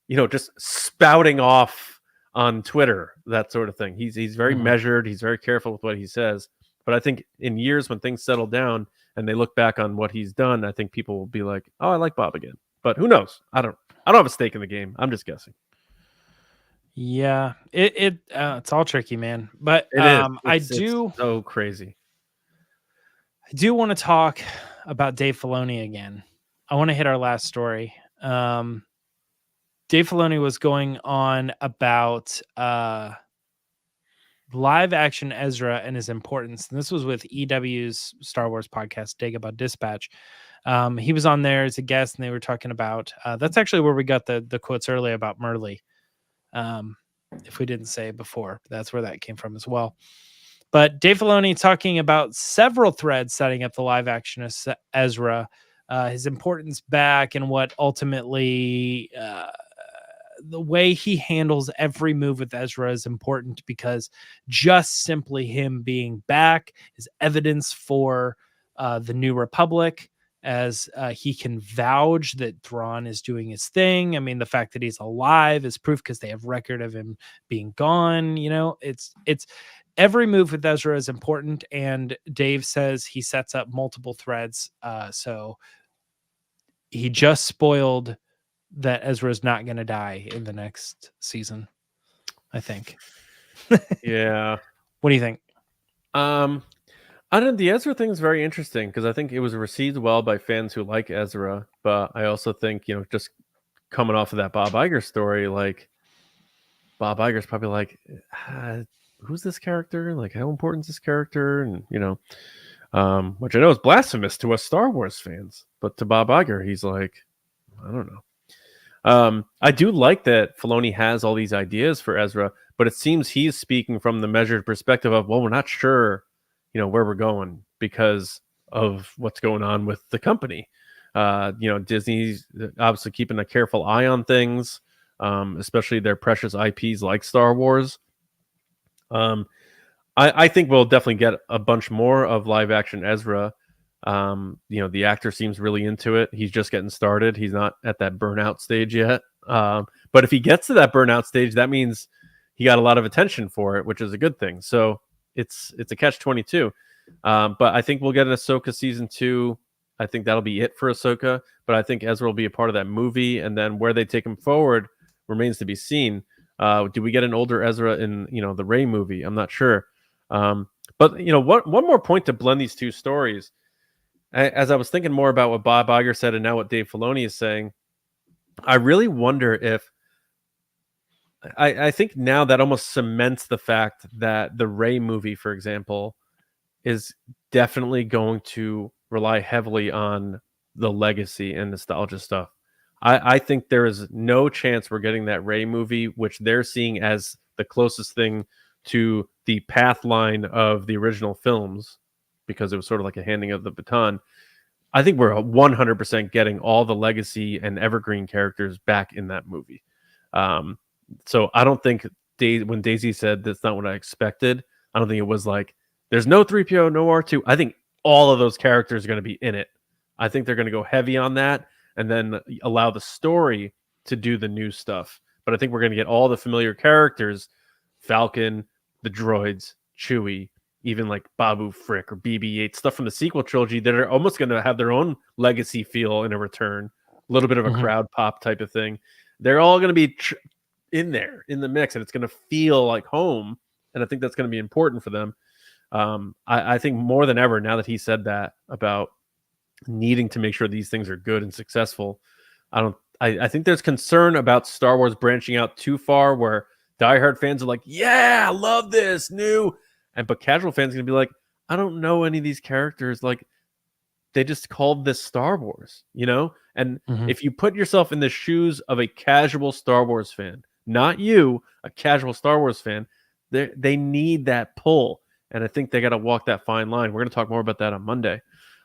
just spouting off on Twitter, that sort of thing. He's very measured. He's very careful with what he says. But I think in years when things settle down and they look back on what he's done, I think people will be like, oh, I like Bob again. But who knows? I don't have a stake in the game. I'm just guessing. Yeah, it's all tricky, man. But It is. It's I so crazy. do want to talk about Dave Filoni again. I want to hit our last story. Dave Filoni was going on about live action Ezra and his importance. And this was with EW's Star Wars podcast, Dagobah Dispatch. He was on there as a guest, and they were talking about that's actually where we got the quotes earlier about Merle. If we didn't say it before, that's where that came from as well. But Dave Filoni talking about several threads setting up the live action Ezra, his importance back, and what ultimately the way he handles every move with Ezra is important, because just simply him being back is evidence for the New Republic, as he can vouch that Thrawn is doing his thing. I mean, the fact that he's alive is proof, because they have record of him being gone. You know, it's every move with Ezra is important, and Dave says he sets up multiple threads. So he just spoiled that Ezra is not going to die in the next season, I think. Yeah. What do you think? I don't. The Ezra thing is very interesting, because I think it was received well by fans who like Ezra, but I also think, you know, just coming off of that Bob Iger story, like Bob Iger's probably like, who's this character? Like, how important is this character? And you know, which I know is blasphemous to us Star Wars fans, but to Bob Iger, he's like, I don't know. I do like that Filoni has all these ideas for Ezra, but it seems he's speaking from the measured perspective of, well, we're not sure, you know, where we're going because of what's going on with the company. You know, Disney's obviously keeping a careful eye on things, especially their precious IPs like Star Wars. I think we'll definitely get a bunch more of live action Ezra. You know, the actor seems really into it. He's just getting started. He's not at that burnout stage yet. But if he gets to that burnout stage, that means he got a lot of attention for it, which is a good thing. So it's a catch-22. But I think we'll get an Ahsoka season 2. I think that'll be it for Ahsoka. But I think Ezra will be a part of that movie, and then where they take him forward remains to be seen. Do we get an older Ezra in, you know, the Rey movie? I'm not sure. But you know, one more point to blend these two stories. As I was thinking more about what Bob Iger said and now what Dave Filoni is saying, I really wonder if I think now that almost cements the fact that the Rey movie, for example, is definitely going to rely heavily on the legacy and nostalgia stuff. I think there is no chance we're getting that Rey movie, which they're seeing as the closest thing to the path line of the original films, because it was sort of like a handing of the baton. I think we're 100% getting all the legacy and evergreen characters back in that movie. So I don't think when Daisy said that's not what I expected, I don't think it was like, there's no 3PO, no R2. I think all of those characters are going to be in it. I think they're going to go heavy on that and then allow the story to do the new stuff. But I think we're going to get all the familiar characters, Falcon, the droids, Chewie, even like Babu Frick or BB-8, stuff from the sequel trilogy that are almost going to have their own legacy feel in a return, a little bit of a crowd pop type of thing. They're all going to be in there, in the mix, and it's going to feel like home, and I think that's going to be important for them. I think more than ever, now that he said that about needing to make sure these things are good and successful, I think there's concern about Star Wars branching out too far, where diehard fans are like, yeah, I love this new, but casual fans are gonna be like, I don't know any of these characters. Like, they just called this Star Wars, you know? And if you put yourself in the shoes of a casual Star Wars fan, not you, a casual Star Wars fan, they need that pull. And I think they got to walk that fine line. We're going to talk more about that on Monday.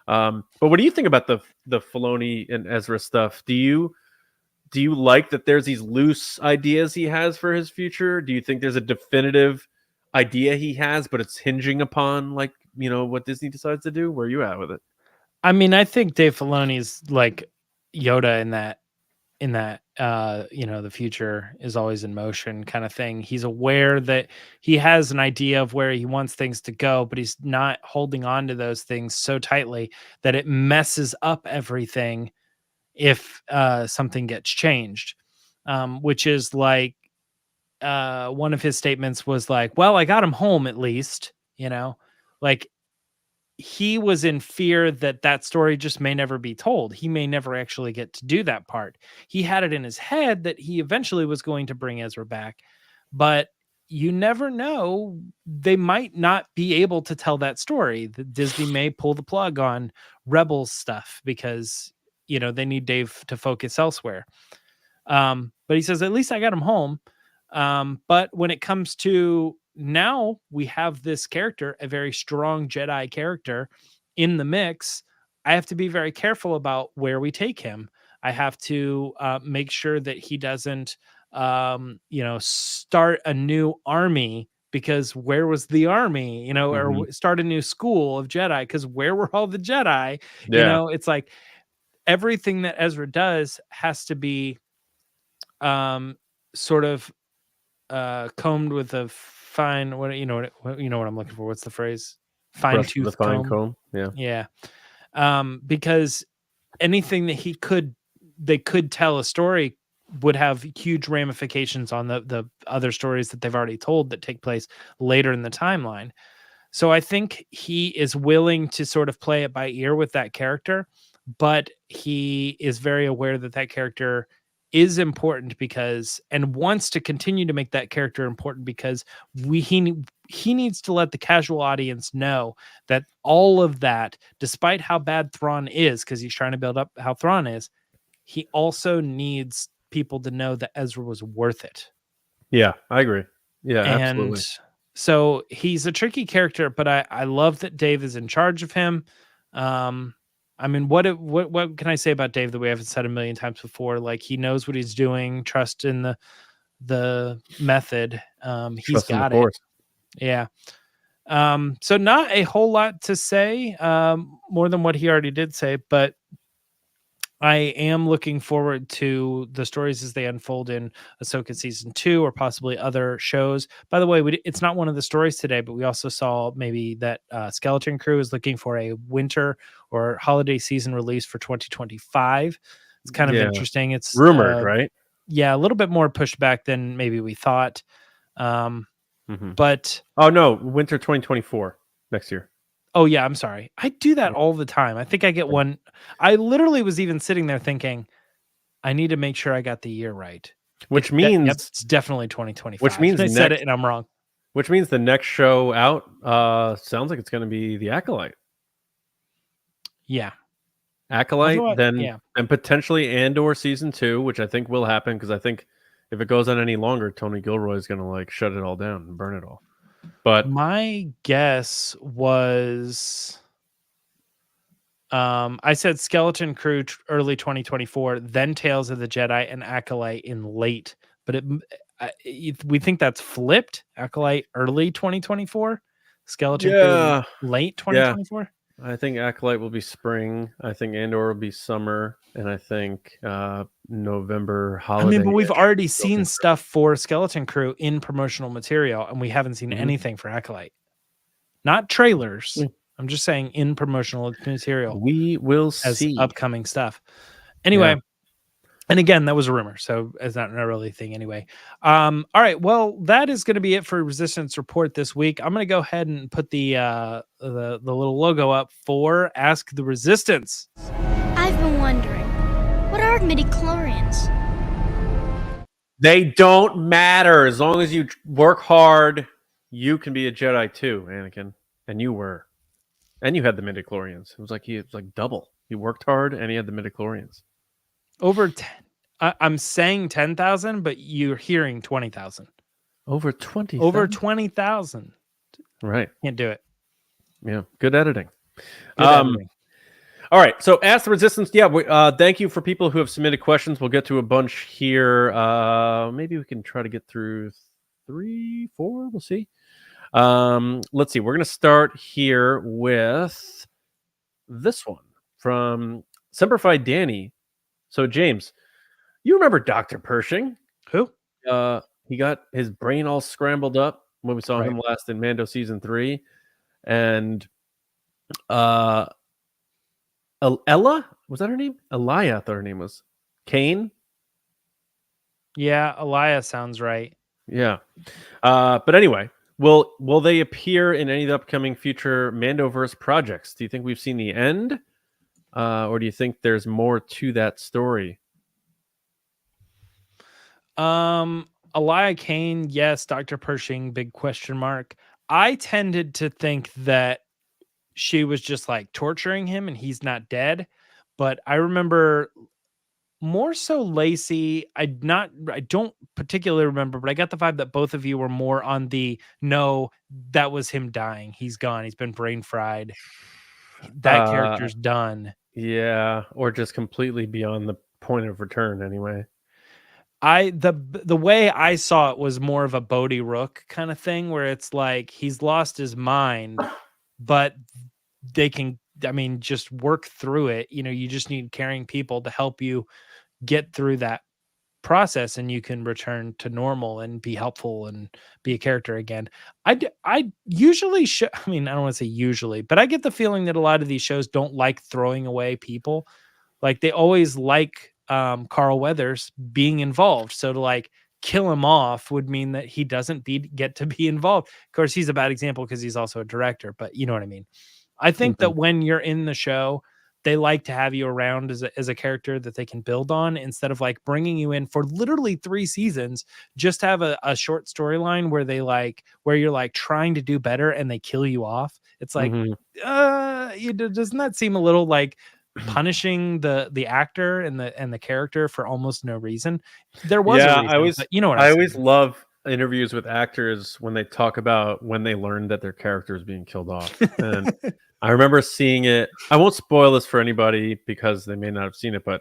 But what do you think about the Filoni and Ezra stuff? Do you like that there's these loose ideas he has for his future? Do you think there's a definitive idea he has, but it's hinging upon, like, you know, what Disney decides to do? Where are you at with it? I mean, I think Dave Filoni's like Yoda in that you know, the future is always in motion kind of thing. He's aware that he has an idea of where he wants things to go, but he's not holding on to those things so tightly that it messes up everything if something gets changed, which is like one of his statements was like, well, I got him home at least, you know, like he was in fear that that story just may never be told. He may never actually get to do that part. He had it in his head that he eventually was going to bring Ezra back, but you never know. They might not be able to tell that story. Disney may pull the plug on Rebels stuff because, you know, they need Dave to focus elsewhere. But he says, at least I got him home. But when it comes to now, we have this character, a very strong Jedi character in the mix. I have to be very careful about where we take him. I have to make sure that he doesn't, you know, start a new army, because where was the army, you know, or start a new school of Jedi, because where were all the Jedi? You know, it's like everything that Ezra does has to be sort of combed with a fine, what you know what I'm looking for. What's the phrase? Fine tooth comb. Yeah. Because anything that they could tell a story would have huge ramifications on the other stories that they've already told that take place later in the timeline. So I think he is willing to sort of play it by ear with that character, but he is very aware that that character is important because, and wants to continue to make that character important because he needs to let the casual audience know that all of that, despite how bad Thrawn is, because he's trying to build up how Thrawn is, he also needs people to know that Ezra was worth it. Yeah, I agree. Yeah, and absolutely. So he's a tricky character, but I love that Dave is in charge of him. I mean, what can I say about Dave that we haven't said a million times before? Like, he knows what he's doing. Trust in the method. He's got it. Yeah. So not a whole lot to say, more than what he already did say, but I am looking forward to the stories as they unfold in Ahsoka season 2 or possibly other shows. By the way, it's not one of the stories today, but we also saw maybe that Skeleton Crew is looking for a winter or holiday season release for 2025. It's kind of interesting. It's rumored, right? Yeah, a little bit more pushed back than maybe we thought. But oh no, winter 2024 next year. Oh yeah, I'm sorry. I do that all the time. I think I get one. I literally was even sitting there thinking, I need to make sure I got the year right. Which means it's definitely 2025. Which means I said it and I'm wrong. Which means the next show out sounds like it's going to be The Acolyte. Yeah. Acolyte, and potentially Andor season 2, which I think will happen because I think if it goes on any longer, Tony Gilroy is going to like shut it all down and burn it all. But my guess was, I said Skeleton Crew early 2024, then Tales of the Jedi and Acolyte in late. But we think that's flipped. Acolyte early 2024, Skeleton Crew late 2024. Yeah. I think Acolyte will be spring. I think Andor will be summer, and I think November holiday. I mean, but we've already seen stuff for Skeleton Crew in promotional material, and we haven't seen anything for Acolyte. Not trailers. I'm just saying in promotional material. We will see upcoming stuff. Anyway, and again, that was a rumor, so it's not really a thing anyway. All right, well, that is going to be it for Resistance Report this week. I'm going to go ahead and put the little logo up for Ask the Resistance. I've been wondering, what are midichlorians? They don't matter. As long as you work hard, you can be a Jedi too, Anakin. And you were. And you had the midichlorians. It was like double. He worked hard and he had the midichlorians. Over 10. I'm saying 10,000, but you're hearing 20,000. Over 20,000. Over 20,000. Right. Can't do it. Yeah. Good editing. All right. So Ask the Resistance. Yeah. Thank you for people who have submitted questions. We'll get to a bunch here. Maybe we can try to get through 3, 4. We'll see. Let's see. We're going to start here with this one from Semperfi Danny. So, James, you remember Dr. Pershing? Who? He got his brain all scrambled up when we saw him last in Mando season 3. And Ella? Was that her name? Elia, I thought her name was. Kane? Yeah, Elia sounds right. Yeah. But anyway, will they appear in any of the upcoming future Mandoverse projects? Do you think we've seen the end, or do you think there's more to that story? Elia Kane, yes. Dr. Pershing, big question mark. I tended to think that she was just like torturing him and he's not dead. But I remember more so Lacey. I don't particularly remember, but I got the vibe that both of you were more on the no, that was him dying. He's gone. He's been brain fried. That character's done. Yeah, or just completely beyond the point of return anyway. The way I saw it was more of a Bodhi Rook kind of thing where it's like he's lost his mind, but they can, I mean, just work through it. You know, you just need caring people to help you get through that process and you can return to normal and be helpful and be a character again. I usually I mean, I don't want to say usually, but I get the feeling that a lot of these shows don't like throwing away people. Like they always like Carl Weathers being involved. So to like kill him off would mean that he doesn't get to be involved. Of course, he's a bad example because he's also a director, but you know what I mean? I think that when you're in the show, they like to have you around as a character that they can build on instead of like bringing you in for literally 3 seasons, just have a short storyline where where you're like trying to do better and they kill you off. It's like, doesn't that seem a little like punishing the actor and the character for almost no reason? There was a reason, you know what I always love interviews with actors when they talk about when they learned that their character is being killed off. And I remember seeing it. I won't spoil this for anybody because they may not have seen it, but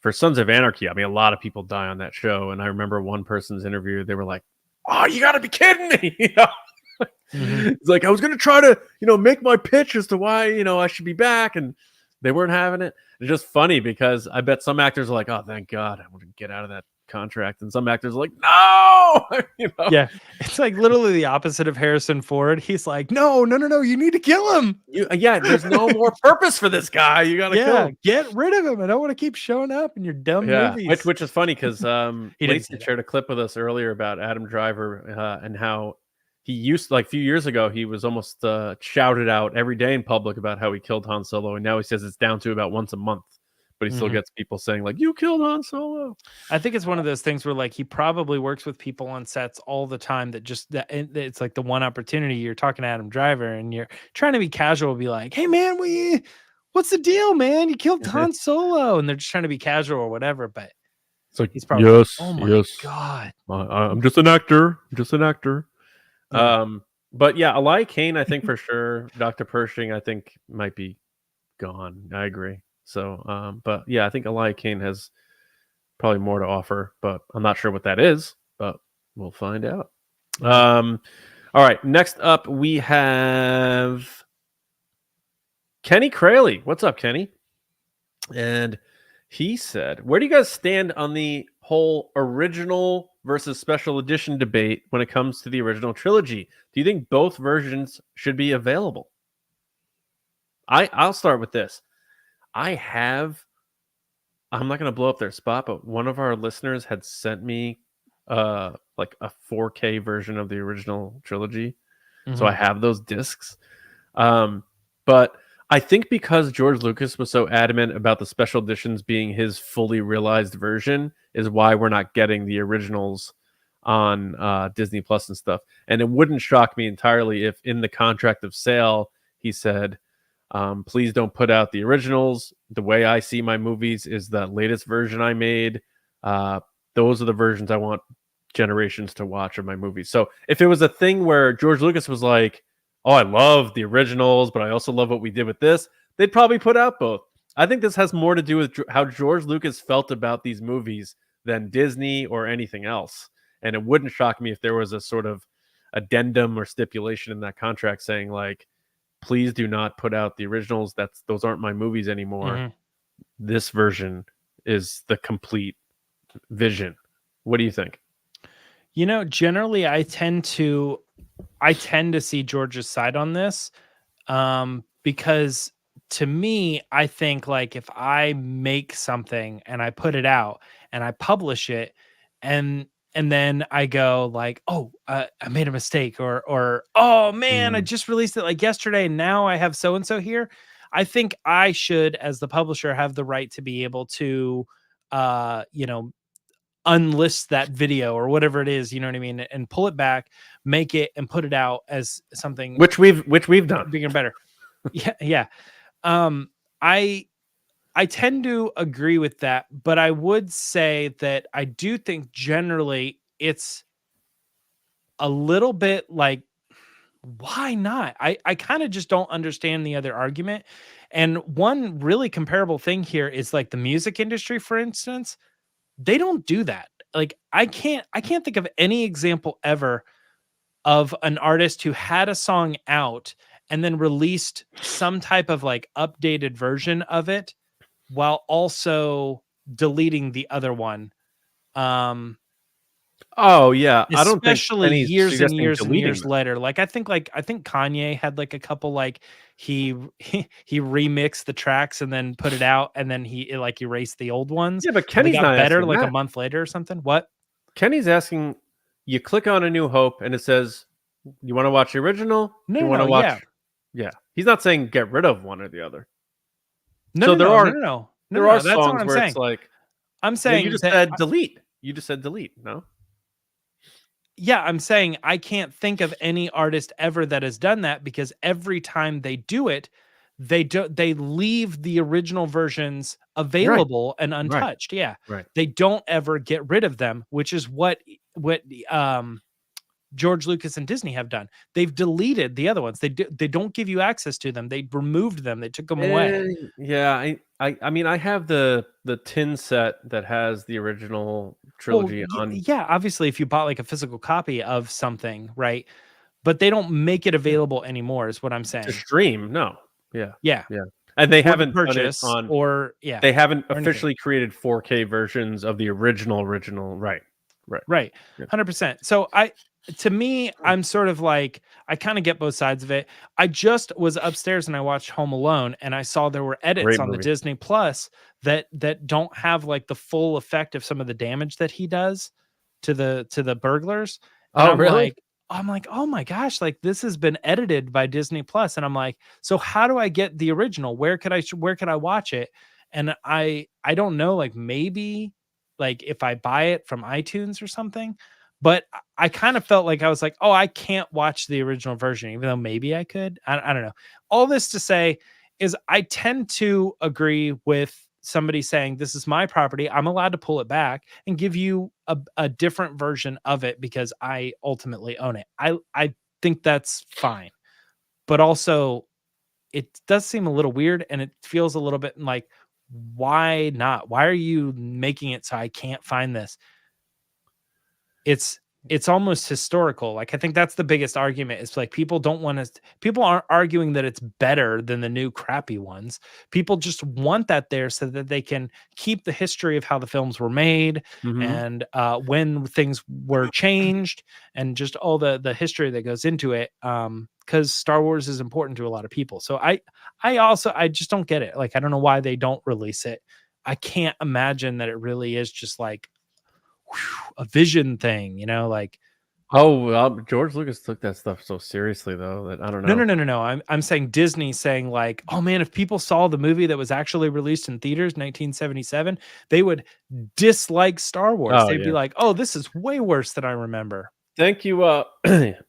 for Sons of Anarchy, I mean, a lot of people die on that show. And I remember one person's interview, they were like, "Oh, you gotta be kidding me." You know? It's like, I was gonna try to, make my pitch as to why, I should be back, and they weren't having it. It's just funny because I bet some actors are like, "Oh, thank God, I want to get out of that contract," and some actors are like, "No." Yeah, it's like literally the opposite of Harrison Ford. He's like, no, you need to kill him. There's no more purpose for this guy. You gotta kill him. Get rid of him. I don't want to keep showing up in your dumb movies. Which is funny because Lacey shared a clip with us earlier about Adam Driver and how he used, like a few years ago, he was almost shouted out every day in public about how he killed Han Solo, and now he says it's down to about once a month. But he still gets people saying like, "You killed Han Solo." I think it's one of those things where like he probably works with people on sets all the time that it's like the one opportunity you're talking to Adam Driver and you're trying to be casual, be like, "Hey man, what's the deal, man? You killed Han Solo," and they're just trying to be casual or whatever. But it's like, he's probably yes, like, "Oh my God, I'm just an actor. I'm just an actor." But yeah, Elia Kane, I think for sure. Dr. Pershing, I think might be gone. I agree. So, but yeah, I think Elia Kane has probably more to offer, but I'm not sure what that is, but we'll find out. All right, next up we have Kenny Crayley. What's up, Kenny? And he said, where do you guys stand on the whole original versus special edition debate when it comes to the original trilogy? Do you think both versions should be available? I'll start with this. I'm not going to blow up their spot, but one of our listeners had sent me like a 4K version of the original trilogy. So I have those discs. But I think because George Lucas was so adamant about the special editions being his fully realized version is why we're not getting the originals on Disney Plus and stuff. And it wouldn't shock me entirely if in the contract of sale, he said, please don't put out the originals. The way I see my movies is the latest version I made. Those are the versions I want generations to watch of my movies. So if it was a thing where George Lucas was like, "Oh, I love the originals, but I also love what we did with this," they'd probably put out both. I think this has more to do with how George Lucas felt about these movies than Disney or anything else. And it wouldn't shock me if there was a sort of addendum or stipulation in that contract saying like, "Please do not put out the originals. Those aren't my movies anymore. This version is the complete vision." What do you think? Generally I tend to see George's side on this. Because to me, I think like if I make something and I put it out and I publish it and and then I go like, oh, I made a mistake, or oh man, I just released it like yesterday, and now I have so and so here. I think I should, as the publisher, have the right to be able to, you know, unlist that video or whatever it is, you know what I mean, and pull it back, make it, and put it out as something which we've done bigger and better. Yeah. I tend to agree with that, but I would say that I do think generally it's a little bit like, why not? I kind of just don't understand the other argument. And one really comparable thing here is like the music industry, for instance, they don't do that. Like I can't think of any example ever of an artist who had a song out and then released some type of like updated version of it while also deleting the other one. Oh yeah, I don't think especially Penny's years and suggesting years and deleting years them. later. Like I think Kanye had like a couple like he remixed the tracks and then put it out and then he like erased the old ones. Yeah, but They Kenny's got not better asking like a that. month later or something. What? Kenny's asking, you click on A New Hope and it says, you want to watch the original? No, you want to no, watch? yeah. Yeah. He's not saying get rid of one or the other. No, So no, there no, are- no, no, no. There No, are that's not what songs I'm where saying. it's like, I'm well, saying you just that said delete. You just said delete. No. yeah, I'm saying I can't think of any artist ever that has done that because every time they do it, they leave the original versions available and untouched. Yeah. Right. They don't ever get rid of them, which is what George Lucas and Disney have done. They've deleted the other ones. They don't give you access to them. They removed them. They took them away. Yeah, I mean, I have the tin set that has the original trilogy on. Yeah, obviously, if you bought like a physical copy of something, right? But they don't make it available anymore, is what I'm saying. To stream, no. Yeah. Yeah. And they Or to haven't done it purchase, on, or yeah, they haven't or anything. officially created 4K versions of the original. Right. Right. Yeah. 100%. So to me, I'm sort of like, I kind of get both sides of it. I just was upstairs and I watched Home Alone and I saw there were edits Great on the movie. Disney Plus that don't have like the full effect of some of the damage that he does to the burglars. And Oh, really? I'm like, oh my gosh, like this has been edited by Disney Plus. And I'm like, so how do I get the original? Where could I watch it? And I don't know, like maybe like if I buy it from iTunes or something, but I kind of felt like I was like, oh, I can't watch the original version, even though maybe I could. I don't know. All this to say is I tend to agree with somebody saying this is my property. I'm allowed to pull it back and give you a different version of it because I ultimately own it. I think that's fine. But also it does seem a little weird and it feels a little bit like, why not? Why are you making it so I can't find this? It's almost historical. Like I think that's the biggest argument. It's like people aren't arguing that it's better than the new crappy ones. People just want that there so that they can keep the history of how the films were made and when things were changed and just all the history that goes into it. Because Star Wars is important to a lot of people. So I just don't get it. Like I don't know why they don't release it. I can't imagine that it really is just like a vision thing, you know, like. Oh, well, George Lucas took that stuff so seriously, though, that I don't know. No. I'm saying Disney saying like, oh man, if people saw the movie that was actually released in theaters 1977, they would dislike Star Wars. Oh, They'd be yeah. like, oh, this is way worse than I remember. Thank you,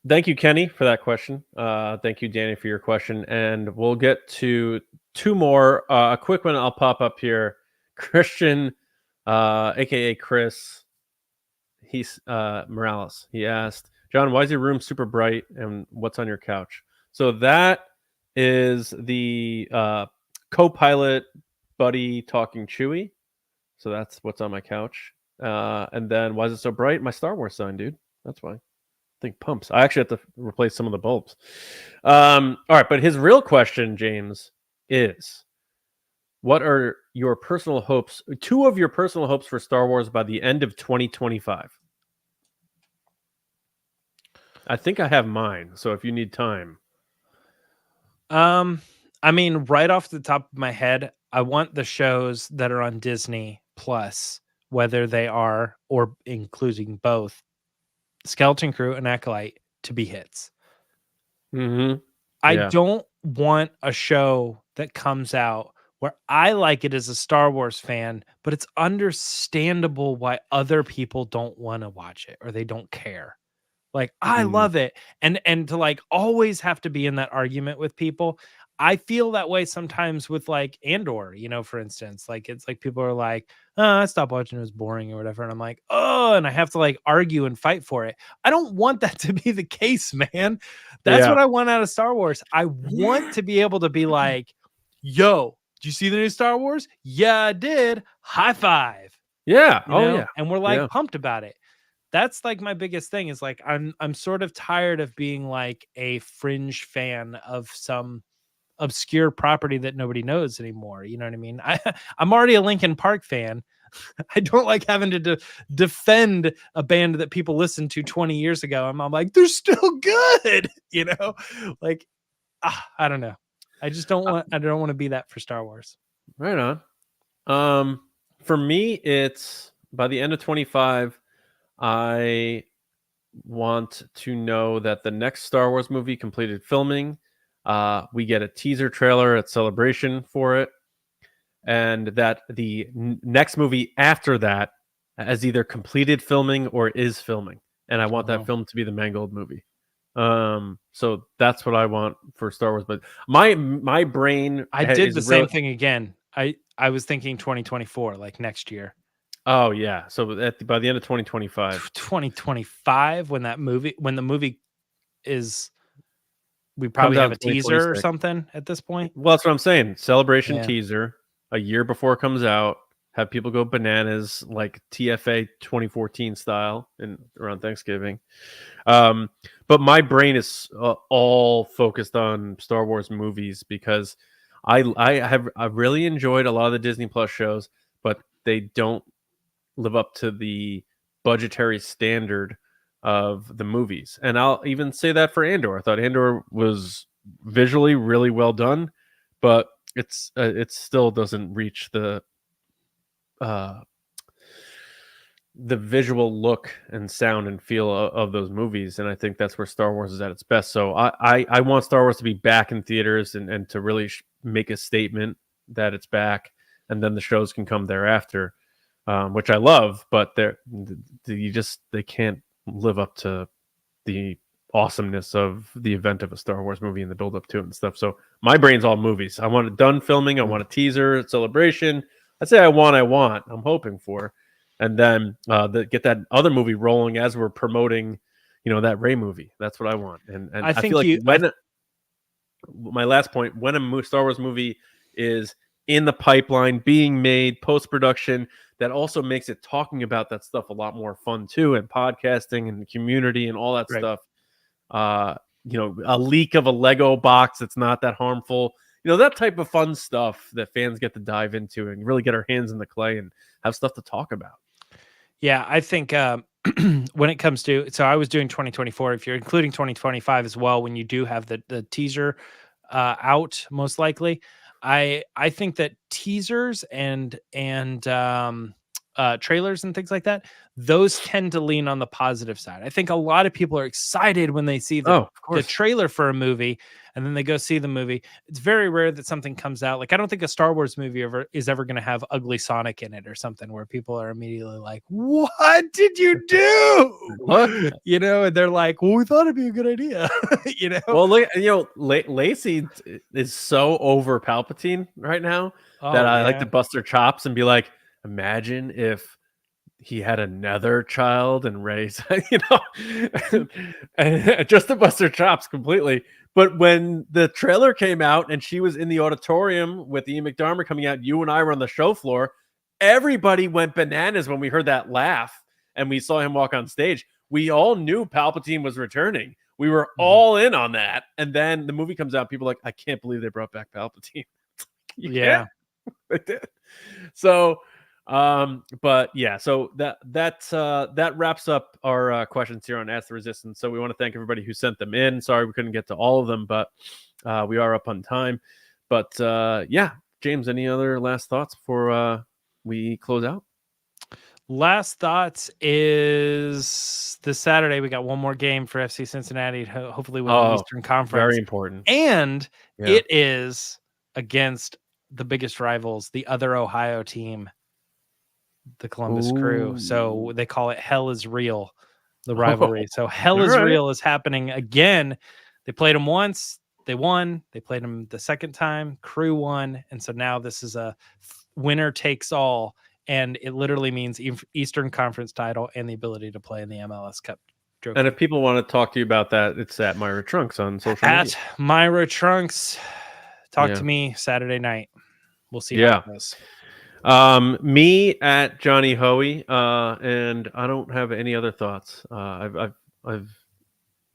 thank you, Kenny, for that question. Thank you, Danny, for your question, and we'll get to two more. A quick one I'll pop up here. Christian, aka Chris. He's Morales. He asked, John, why is your room super bright and what's on your couch? So that is the co-pilot buddy talking Chewie. So that's what's on my couch. And then why is it so bright? My Star Wars sign, dude. That's why. I think pumps. I actually have to replace some of the bulbs. All right, but his real question, James, is what are your personal hopes? Two of your personal hopes for Star Wars by the end of 2025. I think I have mine. So if you need time. I mean, right off the top of my head, I want the shows that are on Disney Plus whether they are, or including both, Skeleton Crew and Acolyte, to be hits. Mm-hmm. I don't want a show that comes out where I like it as a Star Wars fan, but it's understandable why other people don't want to watch it or they don't care. Like, I love it. And to like always have to be in that argument with people. I feel that way sometimes with like Andor, you know, for instance. Like, it's like people are like, oh, I stopped watching, it was boring or whatever. And I'm like, oh, and I have to like argue and fight for it. I don't want that to be the case, man. That's what I want out of Star Wars. I want to be able to be like, yo, did you see the new Star Wars? Yeah, I did. High five. Yeah. You know? And we're like pumped about it. That's like my biggest thing is like, I'm sort of tired of being like a fringe fan of some obscure property that nobody knows anymore. You know what I mean? I'm already a Linkin Park fan. I don't like having to defend a band that people listened to 20 years ago. I'm like, they're still good, you know? Like, I don't know. I just don't want, I don't want to be that for Star Wars. Right on. For me, it's by the end of 25, I want to know that the next Star Wars movie completed filming. We get a teaser trailer at Celebration for it, and that the next movie after that has either completed filming or is filming. And I want that film to be the Mangold movie. So that's what I want for Star Wars. But my brain, I did the same thing again. I was thinking 2024, like next year. Oh yeah. So by the end of 2025. 2025, when the movie is, we probably have a teaser or something at this point. Well, that's what I'm saying. Celebration teaser a year before it comes out. Have people go bananas like TFA 2014 style and around Thanksgiving. But my brain is all focused on Star Wars movies because I've really enjoyed a lot of the Disney Plus shows, but they don't live up to the budgetary standard of the movies. And I'll even say that for Andor. I thought Andor was visually really well done, but it still doesn't reach the visual look and sound and feel of those movies. And I think that's where Star Wars is at its best. So I want Star Wars to be back in theaters and to really make a statement that it's back, and then the shows can come thereafter. Which I love, but they can't live up to the awesomeness of the event of a Star Wars movie and the build up to it and stuff. So my brain's all movies. I want it done filming. I want a teaser, Celebration. I say I'm hoping for, and then get that other movie rolling as we're promoting, that Rey movie. That's what I want. And I feel like my last point, when a Star Wars movie is in the pipeline, being made, post-production, that also makes it talking about that stuff a lot more fun too, and podcasting and the community and all that stuff. A leak of a Lego box that's not that harmful, that type of fun stuff that fans get to dive into and really get our hands in the clay and have stuff to talk about. Yeah, I think when it comes to, so I was doing 2024, if you're including 2025 as well, when you do have the teaser out, most likely, I think that teasers and trailers and things like that, those tend to lean on the positive side. I think a lot of people are excited when they see the trailer for a movie and then they go see the movie. It's very rare that something comes out. Like, I don't think a Star Wars movie is ever going to have ugly Sonic in it or something where people are immediately like, what did you do? What? And they're like, well, we thought it'd be a good idea. Well, look, Lacey is so over Palpatine right now that I like to bust her chops and be like, imagine if he had another child and Rey's, and just to bust her chops completely. But when the trailer came out and she was in the auditorium with Ian McDiarmid coming out, you and I were on the show floor, everybody went bananas when we heard that laugh and we saw him walk on stage. We all knew Palpatine was returning. We were all in on that. And then the movie comes out, people are like, I can't believe they brought back Palpatine. Yeah. They did. So but yeah, so that wraps up our questions here on Ask the Resistance. So we want to thank everybody who sent them in. Sorry we couldn't get to all of them, but we are up on time. But yeah, James, any other last thoughts before we close out? Last thoughts is this Saturday we got one more game for FC Cincinnati, hopefully with the Eastern Conference. Very important. And it is against the biggest rivals, the other Ohio team, the Columbus Crew. So they call it Hell is Real, the rivalry. So Hell is Real is happening again. They played them once, they won. They played them the second time, Crew won. And so now this is a winner takes all. And it literally means Eastern Conference title and the ability to play in the MLS Cup trophy. And if people want to talk to you about that, it's at Myra Trunks on social media. At Myra Trunks. Talk to me Saturday night. We'll see how it goes. Me at Johnny Hoey, and I don't have any other thoughts. I've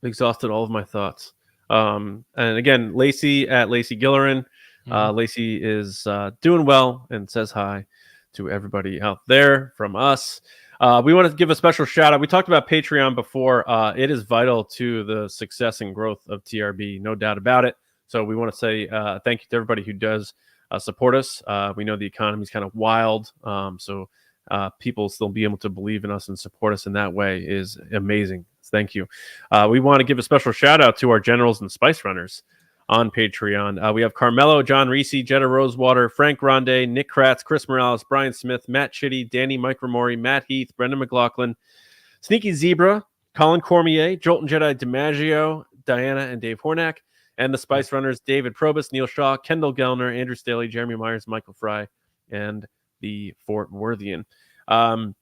exhausted all of my thoughts. And again, Lacey at Lacey Gilleran. Lacey is doing well and says hi to everybody out there from us. We want to give a special shout out. We talked about Patreon before. It is vital to the success and growth of TRB, no doubt about it. So we want to say thank you to everybody who does support us. We know the economy is kind of wild, so people still be able to believe in us and support us in that way is amazing. Thank you. We want to give a special shout out to our generals and spice runners on Patreon. We have Carmelo, John RISI, JETTA Rosewater, Frank Grande, Nick KRATZ, Chris Morales, Brian Smith, Matt Chitty, DANI, Mike Rumore, Matt Heath, Brendan McLaughlin, Sneaky Zebra, Colin Cormier, Jolton Jedi DiMaggio, Diana and Dave Hornack, and the Spice Runners, David Probus, Neil Shaw, Kendall Gelner, Andrew Staley, Jeremy Myers, Michael Fry, and the Fort Worthian. And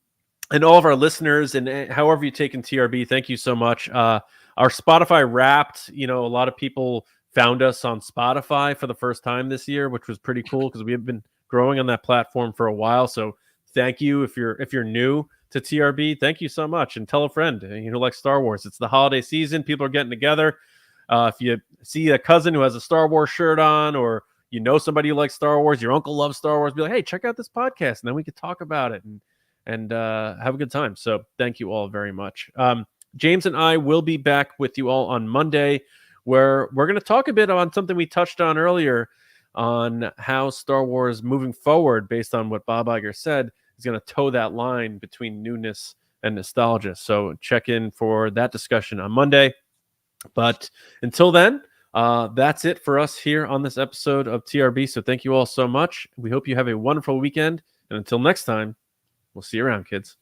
all of our listeners and however you've taken TRB, thank you so much. Our Spotify Wrapped, a lot of people found us on Spotify for the first time this year, which was pretty cool because we have been growing on that platform for a while. So thank you if you're new to TRB. Thank you so much, and tell a friend who likes Star Wars. It's the holiday season; people are getting together. If you see a cousin who has a Star Wars shirt on, or somebody who likes Star Wars, your uncle loves Star Wars, be like, hey, check out this podcast, and then we could talk about it and have a good time. So thank you all very much. James and I will be back with you all on Monday, where we're going to talk a bit on something we touched on earlier on how Star Wars moving forward, based on what Bob Iger said, is going to toe that line between newness and nostalgia. So check in for that discussion on Monday. But until then, that's it for us here on this episode of TRB. So thank you all so much. We hope you have a wonderful weekend. And until next time, we'll see you around, kids.